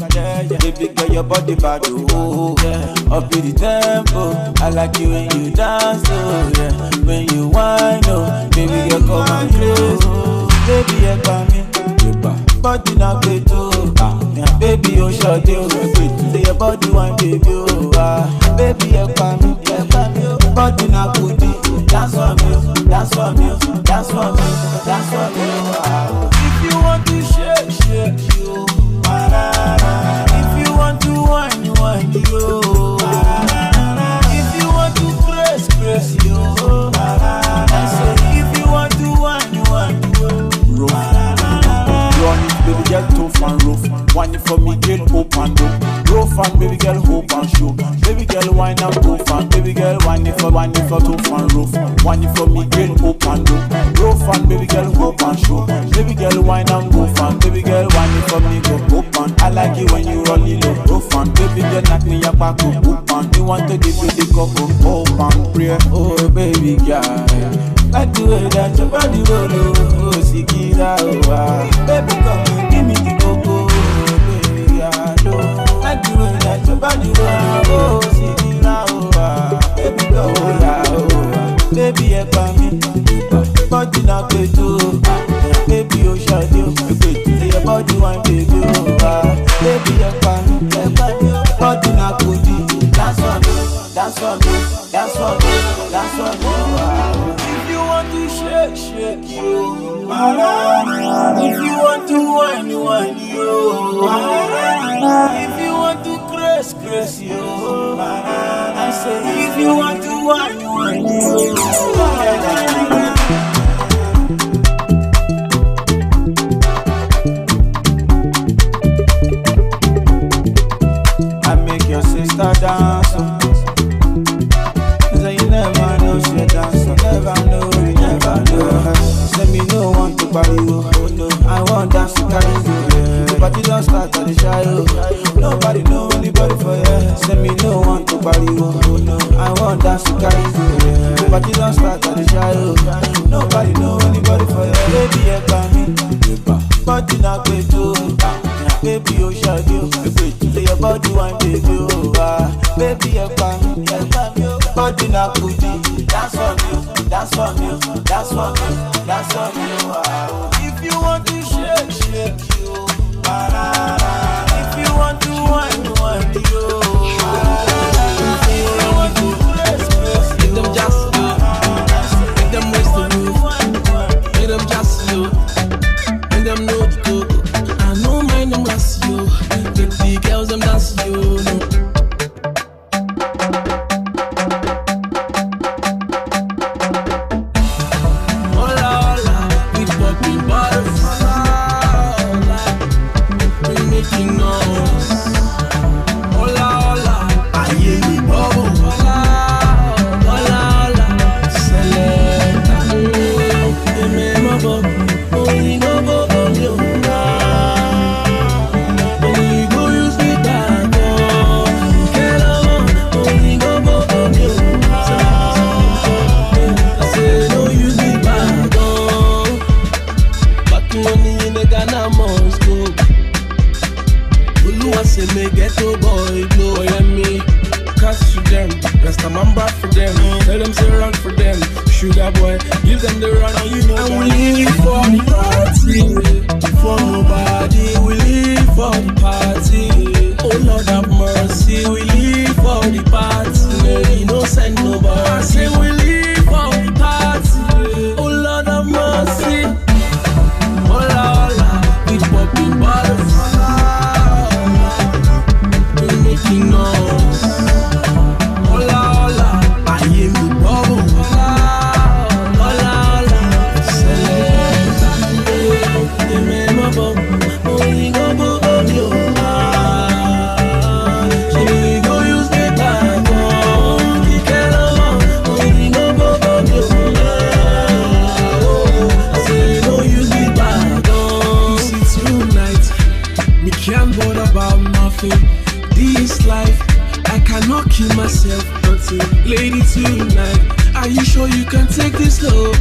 Baby girl, your body bad. Oh, yeah. Up in the tempo. I like you when you dance. Oh, yeah. When you whine, oh, baby girl, come and close. Baby baby, body na beto, baby, oh short day, say your body one baby, oh baby, body na goodie, dance for me, dance for me, dance for me, dance for me. If you want to shake, shake you, if you want to whine, whine you, if you want to press, press you, I say if you want to whine, whine you, run it, baby girl, tough and rough. Whine it for me, girl, hope and dope. Rough and baby girl, hope and show. Baby girl, whine and tough and baby girl, whine it for tough and rough. Whine it for me, girl, hope and dope. Rough and baby girl, hope and show. Baby girl, whine and tough and baby girl, whine it for me, go hope and. I like it when you roll it up, rough and baby girl, knock me your back up, hope and. You want to give me the cup of hope and prayer, oh baby girl. Like the way that your body roll, oh, Sikira, oh, baby, come and give me the cocoa, baby, I know. Like the way that your body roll, oh, Sikira, oh, baby, come on, baby, help me, body na beto, baby, oh, shut you, say your body one baby, oh, baby, help me, body na goodie, dance for me, dance for me, dance for me, dance for me. If you want to shake, shake you. If you want to whine, whine you. If you want to press, press you. I say if you want to whine, whine you. I make your sister dance. You never know she dance, you never know, you never know. Say me no want to buy you, oh no, I want dance to carry you. The party don't start at the shy, nobody know anybody for you. Say me no want to buy you, oh no, I want dance to carry you. The party don't start at the shy, nobody know anybody for you. Baby, help me, body na beto, baby, oh shut you, say your body one baby, oh baby, help me, body na goodie, dance for me, dance for me, dance for me, dance for me. If you want to shake, shake you. If you want to whine, whine you. If you want to press, press you. Make them just you. Make them waste the roof. Make them just you. Make them know the coco. I know my name that's you. Get the girls them that's you. Sugar boy, give them the run and you know. And we live for the party, for nobody. We live for the party. Oh Lord have mercy, we live for the party. You know send nobody. I say we live for the party. Oh Lord have mercy. Hola hola, we popping bottles. We making noise. Hola hola, I hear the bubble. This life, I cannot kill myself until lady tonight. Are you sure you can take this slow?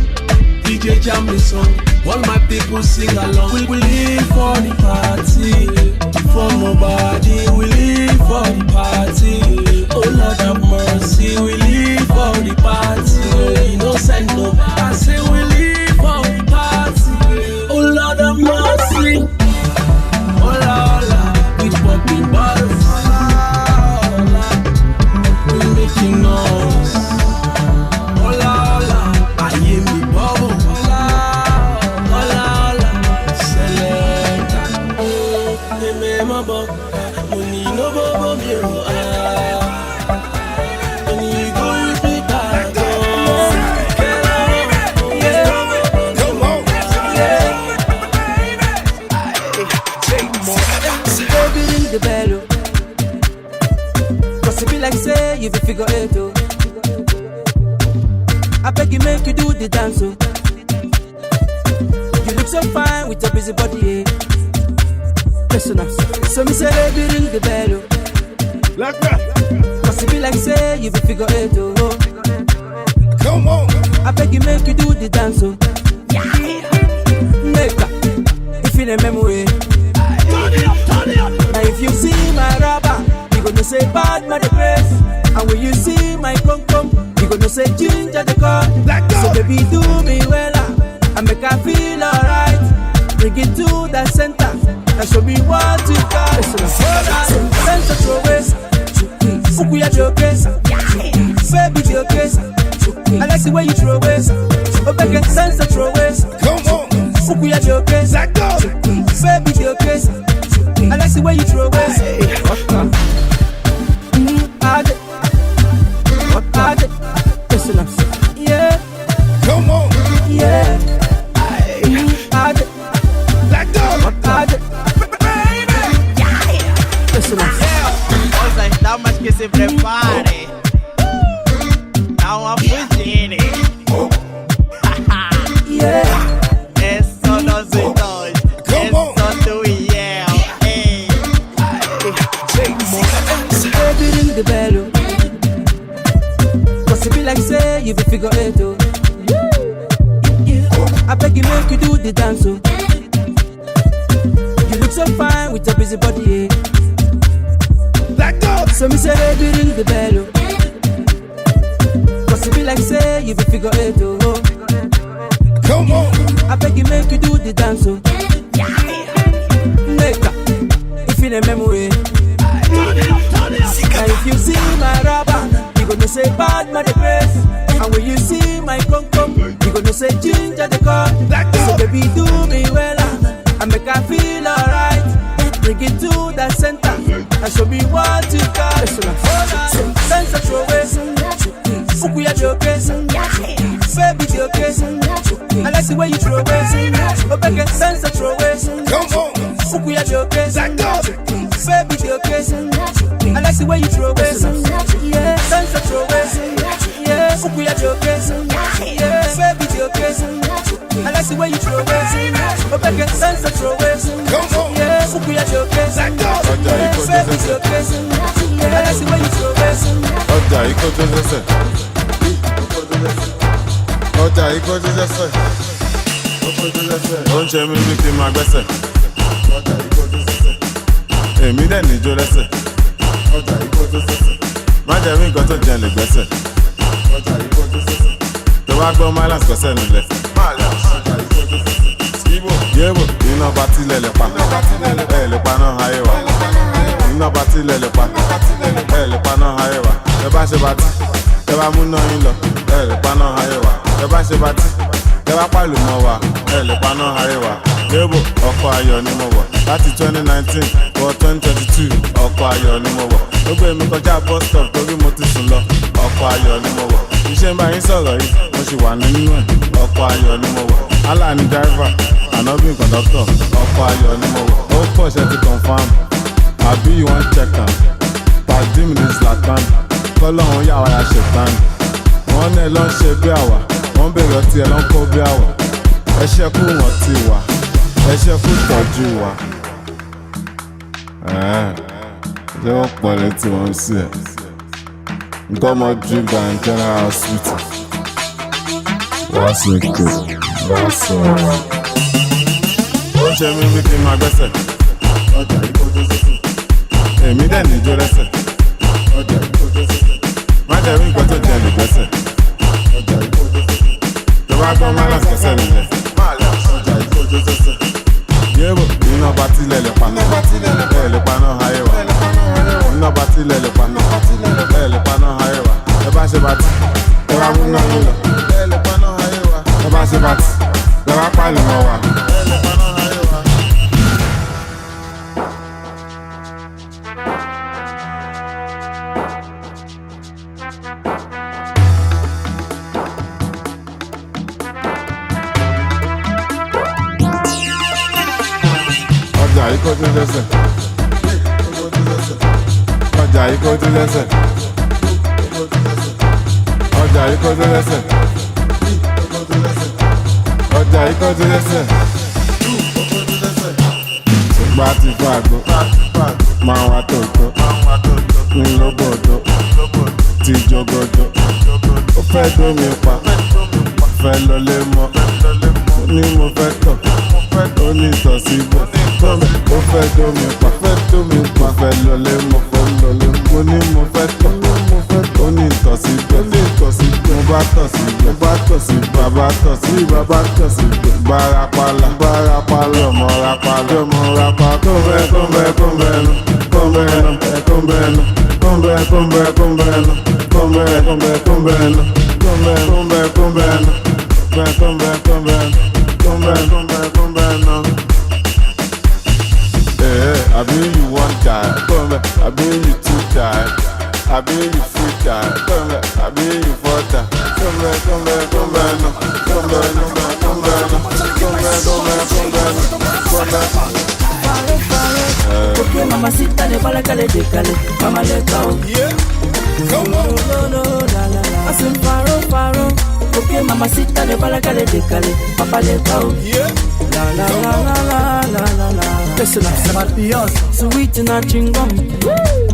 DJ jam the song, all my people sing along. We live for the party, for nobody. We live for the party. Oh Lord have mercy, we live for the party. You know send no. I say we live for the party. Oh Lord. you be figure eight, oh. I beg you make you do the dance, oh. You look so fine with your busy body, eh. Listen up, so me say baby ring the bell, oh. Like that. Cause it be like say you be figure eight, oh. Come on. I beg you make you do the dance, oh. Make up, if you remember way. Turn it up. Now if you see my rubber, you gonna say bad man the place. And when you see my cum, you gonna say ginger the car. So baby do me well, and make her feel alright. Bring it to the center, and show me what you got. Center throw waist, Ukuya jokes, baby jokes. I like the way you throw waist, Obeke center throw waist. Come on, Ukuya jokes, baby jokes. I like the way you throw waist. Listen up, yeah. Come on, yeah. Like that. Listen up. Cosas damas que se prepare. Não há fugir. Yeah. É só nós dois. É só tu e eu. Baby ring the bell, oh. Cause it be like say you be figure eight, oh. I beg you make you do the dance, oh. You look so fine with your busy body, eh. Like that. So me say baby ring the bell, oh. Cause it be like say you be figure eight, oh. Come on. I beg you make you do the dance, oh. Make up, if you remember way. And if you see my rubber, you gonna say bad man the place. And when you see my cum, you gonna say ginger the car. So baby do me well, and make her feel alright. Bring it to the center, and show me what you got. Center throw waist, Ukuya jokes, baby jokes. I like the way you throw waist, Obeke center throw waist. Come on, Ukuya jokes, baby jokes. I like the way you throw waist, yeah. Center throw waist, yeah. Ukuya jokes, yeah. Baby jokes. I like the way you throw waist, Obeke center throw waist, yeah. Ukuya jokes, baby jokes. I like the way you throw waist. Ọjà ikọ̀ tó ṣẹ̀ṣẹ̀. Ọjà ikọ̀ tó ṣẹ̀ṣẹ̀. Ó ń ṣe mí bí kí n máa gbẹ́sẹ̀. Ọjà ikọ̀ tó ṣẹ̀ṣẹ̀. Èmi dẹ̀ níjó lẹ́sẹ̀. Ọjà ikọ̀ tó ṣẹ̀ṣẹ̀. Má jẹ́ rí nǹkan tó jẹ lè gbẹ́sẹ̀. Ọjà ikọ̀ tó ṣẹ̀ṣẹ̀. Tó bá gbọ́ Milas gbẹ́sẹ̀ nílẹ̀. Ọjà ikọ̀ tó ṣẹ̀ṣẹ̀. Yébo, iná bá tilẹ̀ lè pa. Ẹ lè pa náà ayé wa. Iná bá tilẹ̀ lè pa. Ẹ lè pa náà ayé wa. Ẹ bá ṣe bá tí, ẹ bá mú náà yín lọ. Ẹ lè pa náà ayé wa. Ẹ bá ṣe bá tí, ẹ bá pàlù mọ́ wa. Ẹ lè pa náà ayé wa. Yébo, ọkọ̀ ayọ̀ ni mo wọ̀. Láti 2019 wọ 2022, ọkọ̀ ayọ̀ ni mo wọ̀. Ó gbé mi kọjá bus stop torí mo ti sùn lọ. Ọkọ̀ ayọ̀ ni mo wọ̀. Iṣẹ́ ń bá yín sọ̀rọ̀ yìí, mo sì wà nínú ẹ̀. Ọkọ̀ ayọ̀ ni mo wọ̀. Allah ni driver, Ànábì conductor. Ọkọ̀ ayọ̀ ni mo wọ̀. Ó pọ̀ ṣe ti confam. Àbí you wan check am. Pàdé mi ní Zlatan. Kọ́lọ́hún yà wá ya ṣètàn. Wọ́n náà lọ ń ṣe bí àwà. Wọ́n bèrè ọtí ẹ̀ ló ń kó bí àwà. Ẹ ṣe kú wọn ti wà. Ẹ ṣe kú tọ́jú wa. Ṣé wọ́n pọ̀ létí wọn sí ẹ̀? Nǹkan ọmọ drip and general hospital. Wọ́n sì kè. Wọ́n sọ ọ́. Ó ń ṣe mí bí kí n máa gbẹ́sẹ̀. Ọjà ikọ̀ tó ṣẹ̀ṣẹ̀. Èmi dẹ̀ níjó lẹ́sẹ̀. Ọjà ikọ̀ tó ṣẹ̀ṣẹ̀. Má jẹ́ rí nǹkan tó jẹ lè gbẹ́sẹ̀. Ọjà ikọ̀ tó ṣẹ̀ṣẹ̀. Tó bá gbọ́ Milas gbẹ́sẹ̀ nílẹ̀. Ọjà ikọ̀ tó ṣẹ̀ṣẹ̀. Yébo, iná bá tilẹ̀ lè pa. Ẹ lè pa náà ayé wa. Iná bá tilẹ̀ lè pa. Ẹ lè pa náà ayé wa. Ẹ bá ṣe bá tí, ẹ bá mú náà yín lọ. Ẹ lè pa náà ayé wa. Ẹ bá ṣe bá tí, ẹ bá pàlù mọ́ wa. Ẹ lè pa náà ayé wa. Ọjà ikọ̀ tó ṣẹ̀ṣẹ̀. Ọjà ikọ̀ tó ṣẹ̀ṣẹ̀. ọjà yìí kọ́ tó lẹ́sẹ̀. Ọjà yìí kọ́ tó lẹ́sẹ̀. Ìgbà tí fún àgbo, máa wá tòótọ́, ńlọ́gbọ̀dọ̀, ti jọgọdọ̀. Ó fẹ́ dómi pa, fẹ́ lọlé mọ́, ní mo fẹ́ tọ̀, ó ní ìtọ̀ síbẹ̀. Ó fẹ́ dómi pa, fẹ́ lọlé mọ́, mo ní mo fẹ́ tọ̀, ó ní ìtọ̀ síbẹ̀. Mo bá tọ̀ síbẹ̀, bàbá tọ̀ síbẹ̀. Barapala, ọmọ rapala. I mean you want die, I mean you two die, I mean you free die, I mean you for die. Come Okay, mama sit and never like a lady, mama let go. Yeah, come on, no, la la la. I said faro. Okay, mama sit and never like a lady, papa let go. Yeah, la. Listen up, somebody else. Sweet and a chingum,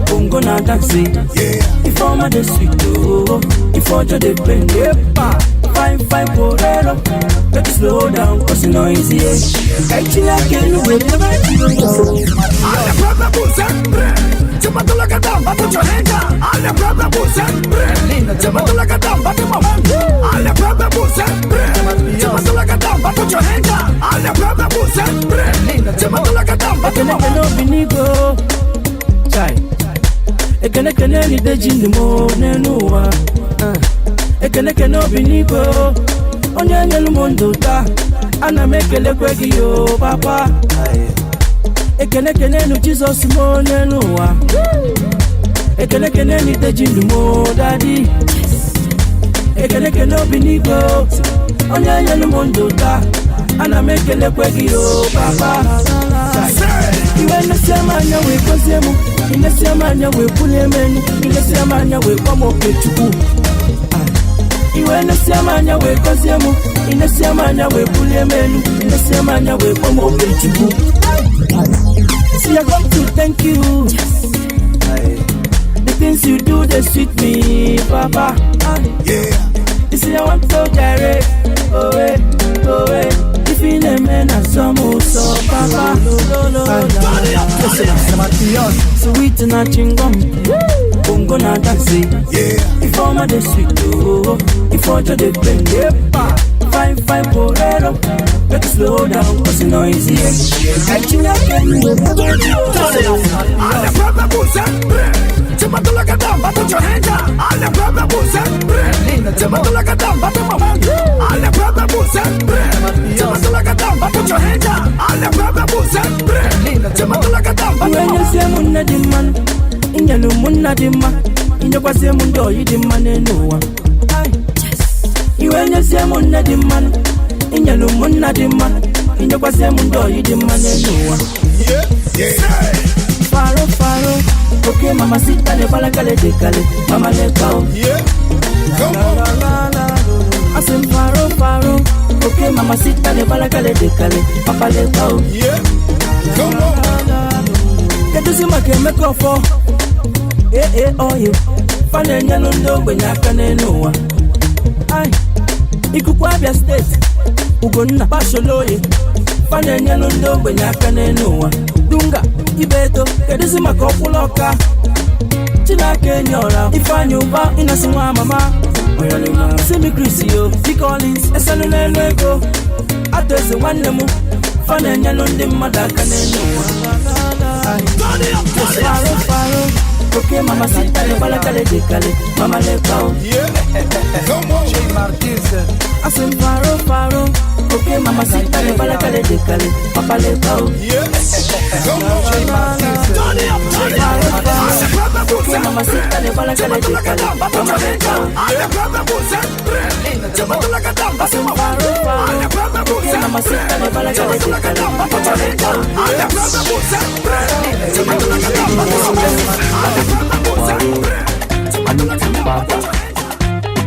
bongo na dance. Yeah, if I'm the sweet, if I'm the pain, yeah. Fine, porero. Let's slow down, cause it's not easy. Actually, I can't wait to make you go. Alle brother sempre. Tomato get down, but put your hands up. Alle brother sempre. Tomato get down, but mama. Alle brother sempre. Tomato get down, but put your hands up. Alle brother sempre. Tomato get down, but mama. No binigo. Chai. Ekene ni deji ni mo nenuwa. Ekene no binigo. Onye nyelu mondo ta. Ana mekele kwegi yo papa. Ekene no Jesus mo nenuwa. Ekene ni deji ni mo daddy. Ekene no binigo. Onye nyelu mondo ta. Ana mekele kwegi yo papa. Iwe nesemanya we kozemu. Inesemanya we pulemenu. Inesemanya we komo pechuku. Iwe nesemanya we kozemu. Inesemanya we pulemenu. Inesemanya we komo pechuku. See, I come to thank you. The things you do, they sweet me, Papa. Yeah. You see, I want to direct. Oh, if you name me, I'm so Papa. Sweet and a chingum. Bongo na dance. Yeah. If I'm the sweet, if I'm the pain, yeah. Fine, porero. Let's slow down, cause it's not easy. Actually, I can't move. Alle brother sempre. Tomato like a dumb, but put your hands up. Alle brother sempre. Tomato like a dumb, but mama. Alle brother sempre. Tomato like a dumb, but put your hands up. Alle brother sempre. Tomato like a dumb, but mama. When you say munna di man, inja no munna di man. Inja kwa say mundo yidi man enoa. When you say munna di man. Inja no munna di man. Inja kwa say mundo yidi man enoa. Yeah. Faro. Okay, mama sit and never like a lady, mama let go. Yeah. Come on. I said faro. Okay, mama sit and never like a lady, papa let go. Yeah. Come on. Get to see my game make up for. Oh yeah. Fanenya no ndo gwenya kane noa. Ai. Ikukwabia state. Ugonna Basholoye. Fanenya no ndo gwenya kane noa. Dunga Ibeto, kedisi makopuloka. Chila kenyora, ifanyumba inasimwa mama. Oyalima, simi Chrisio, Collins, esalune lego. Atese wanemu, fanenya nundi madaka nenu. Faro. Okay, mama sita le balakale dekale, mama le kao. Yeah, come on. J Martins. I said faro. Okay, mama sita le balakale dekale, papa le kao. Yeah, come on. J Martins. Okay, mama sita le balakale dekale, mama le kao. Yeah, I said faro. Okay, mama sita le balakale dekale, papa le kao.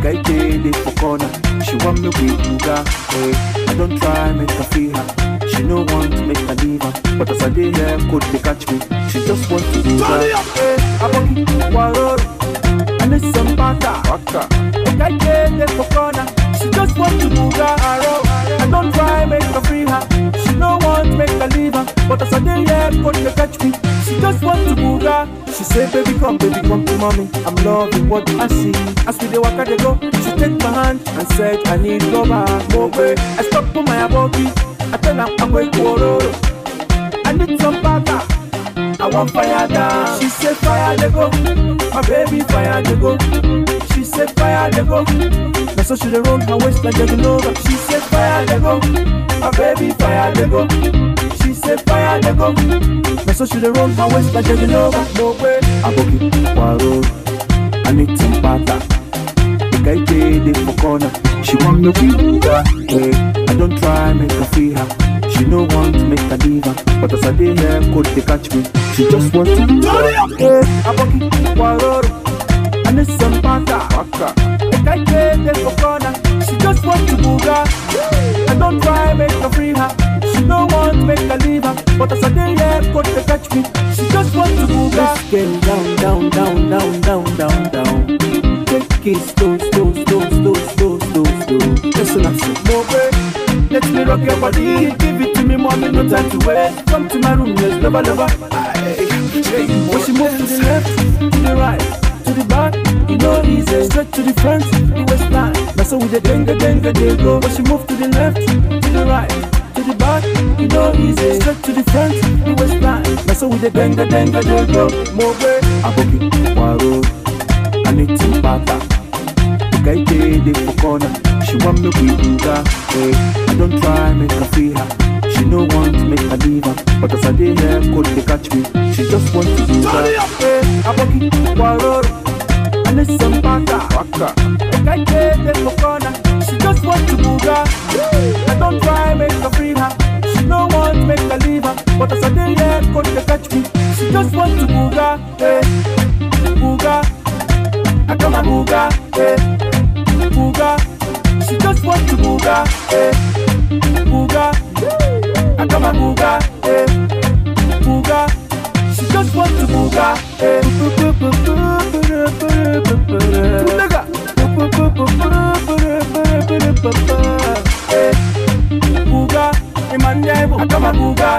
guy did it for corner. She want me with Buga. I don't try make her feel her. She no want to make her leave her. But as I did here, could they catch me? She just want to do that. Aboki, Waroro, and it's some bata. The guy did it for corner. She just want to Buga. I don't try make her free her. She no want to make her leave her. But as I did here, could they catch me? She just want to Buga. She said, baby come to mommy. I'm loving what I see. As we dey waka dey go, she take my hand and said, I need rubber. Mogwe, I stop for my aboki. I tell her I'm going to Ororo. I need some butter. I want fire down. She said fire they go. My baby fire they go. She said fire they go. Now so she dey roll her waist like they over. She said fire they go. My baby fire they go. She said fire they go. Now so she dey roll her waist like they over. Mogwe, aboki, waro. I need some butter. The guy did it for corner. She want me to Buga. I don't try make her feel her. She no want to make her leave her. But as I did here, could they catch me? She just want to Buga. Aboki, Waroro, I need some butter. The guy did it for corner. She just want to Buga. I don't try make her free her. She no want to make her leave her. But as I did here, could they catch me? She just want to Buga. Get down, down, down, down, down, down, down. Take it slow, slow, slow, slow, slow, slow, slow. Listen, I said, no way. Let me rock your body. Give it to me, mommy, no time to wait. Come to my room, let's lover, lover. When she moves to the left, to the right, to the back, you know easy. Straight to the front, the waistline. That's how we the denga, denga, they go. When she moves to the left, to the right, to the back, you know easy. Straight to the front, the waistline. That's how we the denga, denga, they go. More way, aboki, waro. I need some butter. The guy did it for corner. She want me with Buga. I don't try make her feel her. She no want to make her leave her. But as I did here, could they catch me? She just want to Buga. Aboki, Waroro, I need some butter. The guy did it for corner. She just want to Buga. I don't try make her feel her. She no want to make her leave her. But as I did here, could they catch me? She just want to Buga. Buga. I come a Buga, Buga. She just want to Buga, Buga. I come a Buga, Buga. She just want to Buga, Buga. I come a Buga,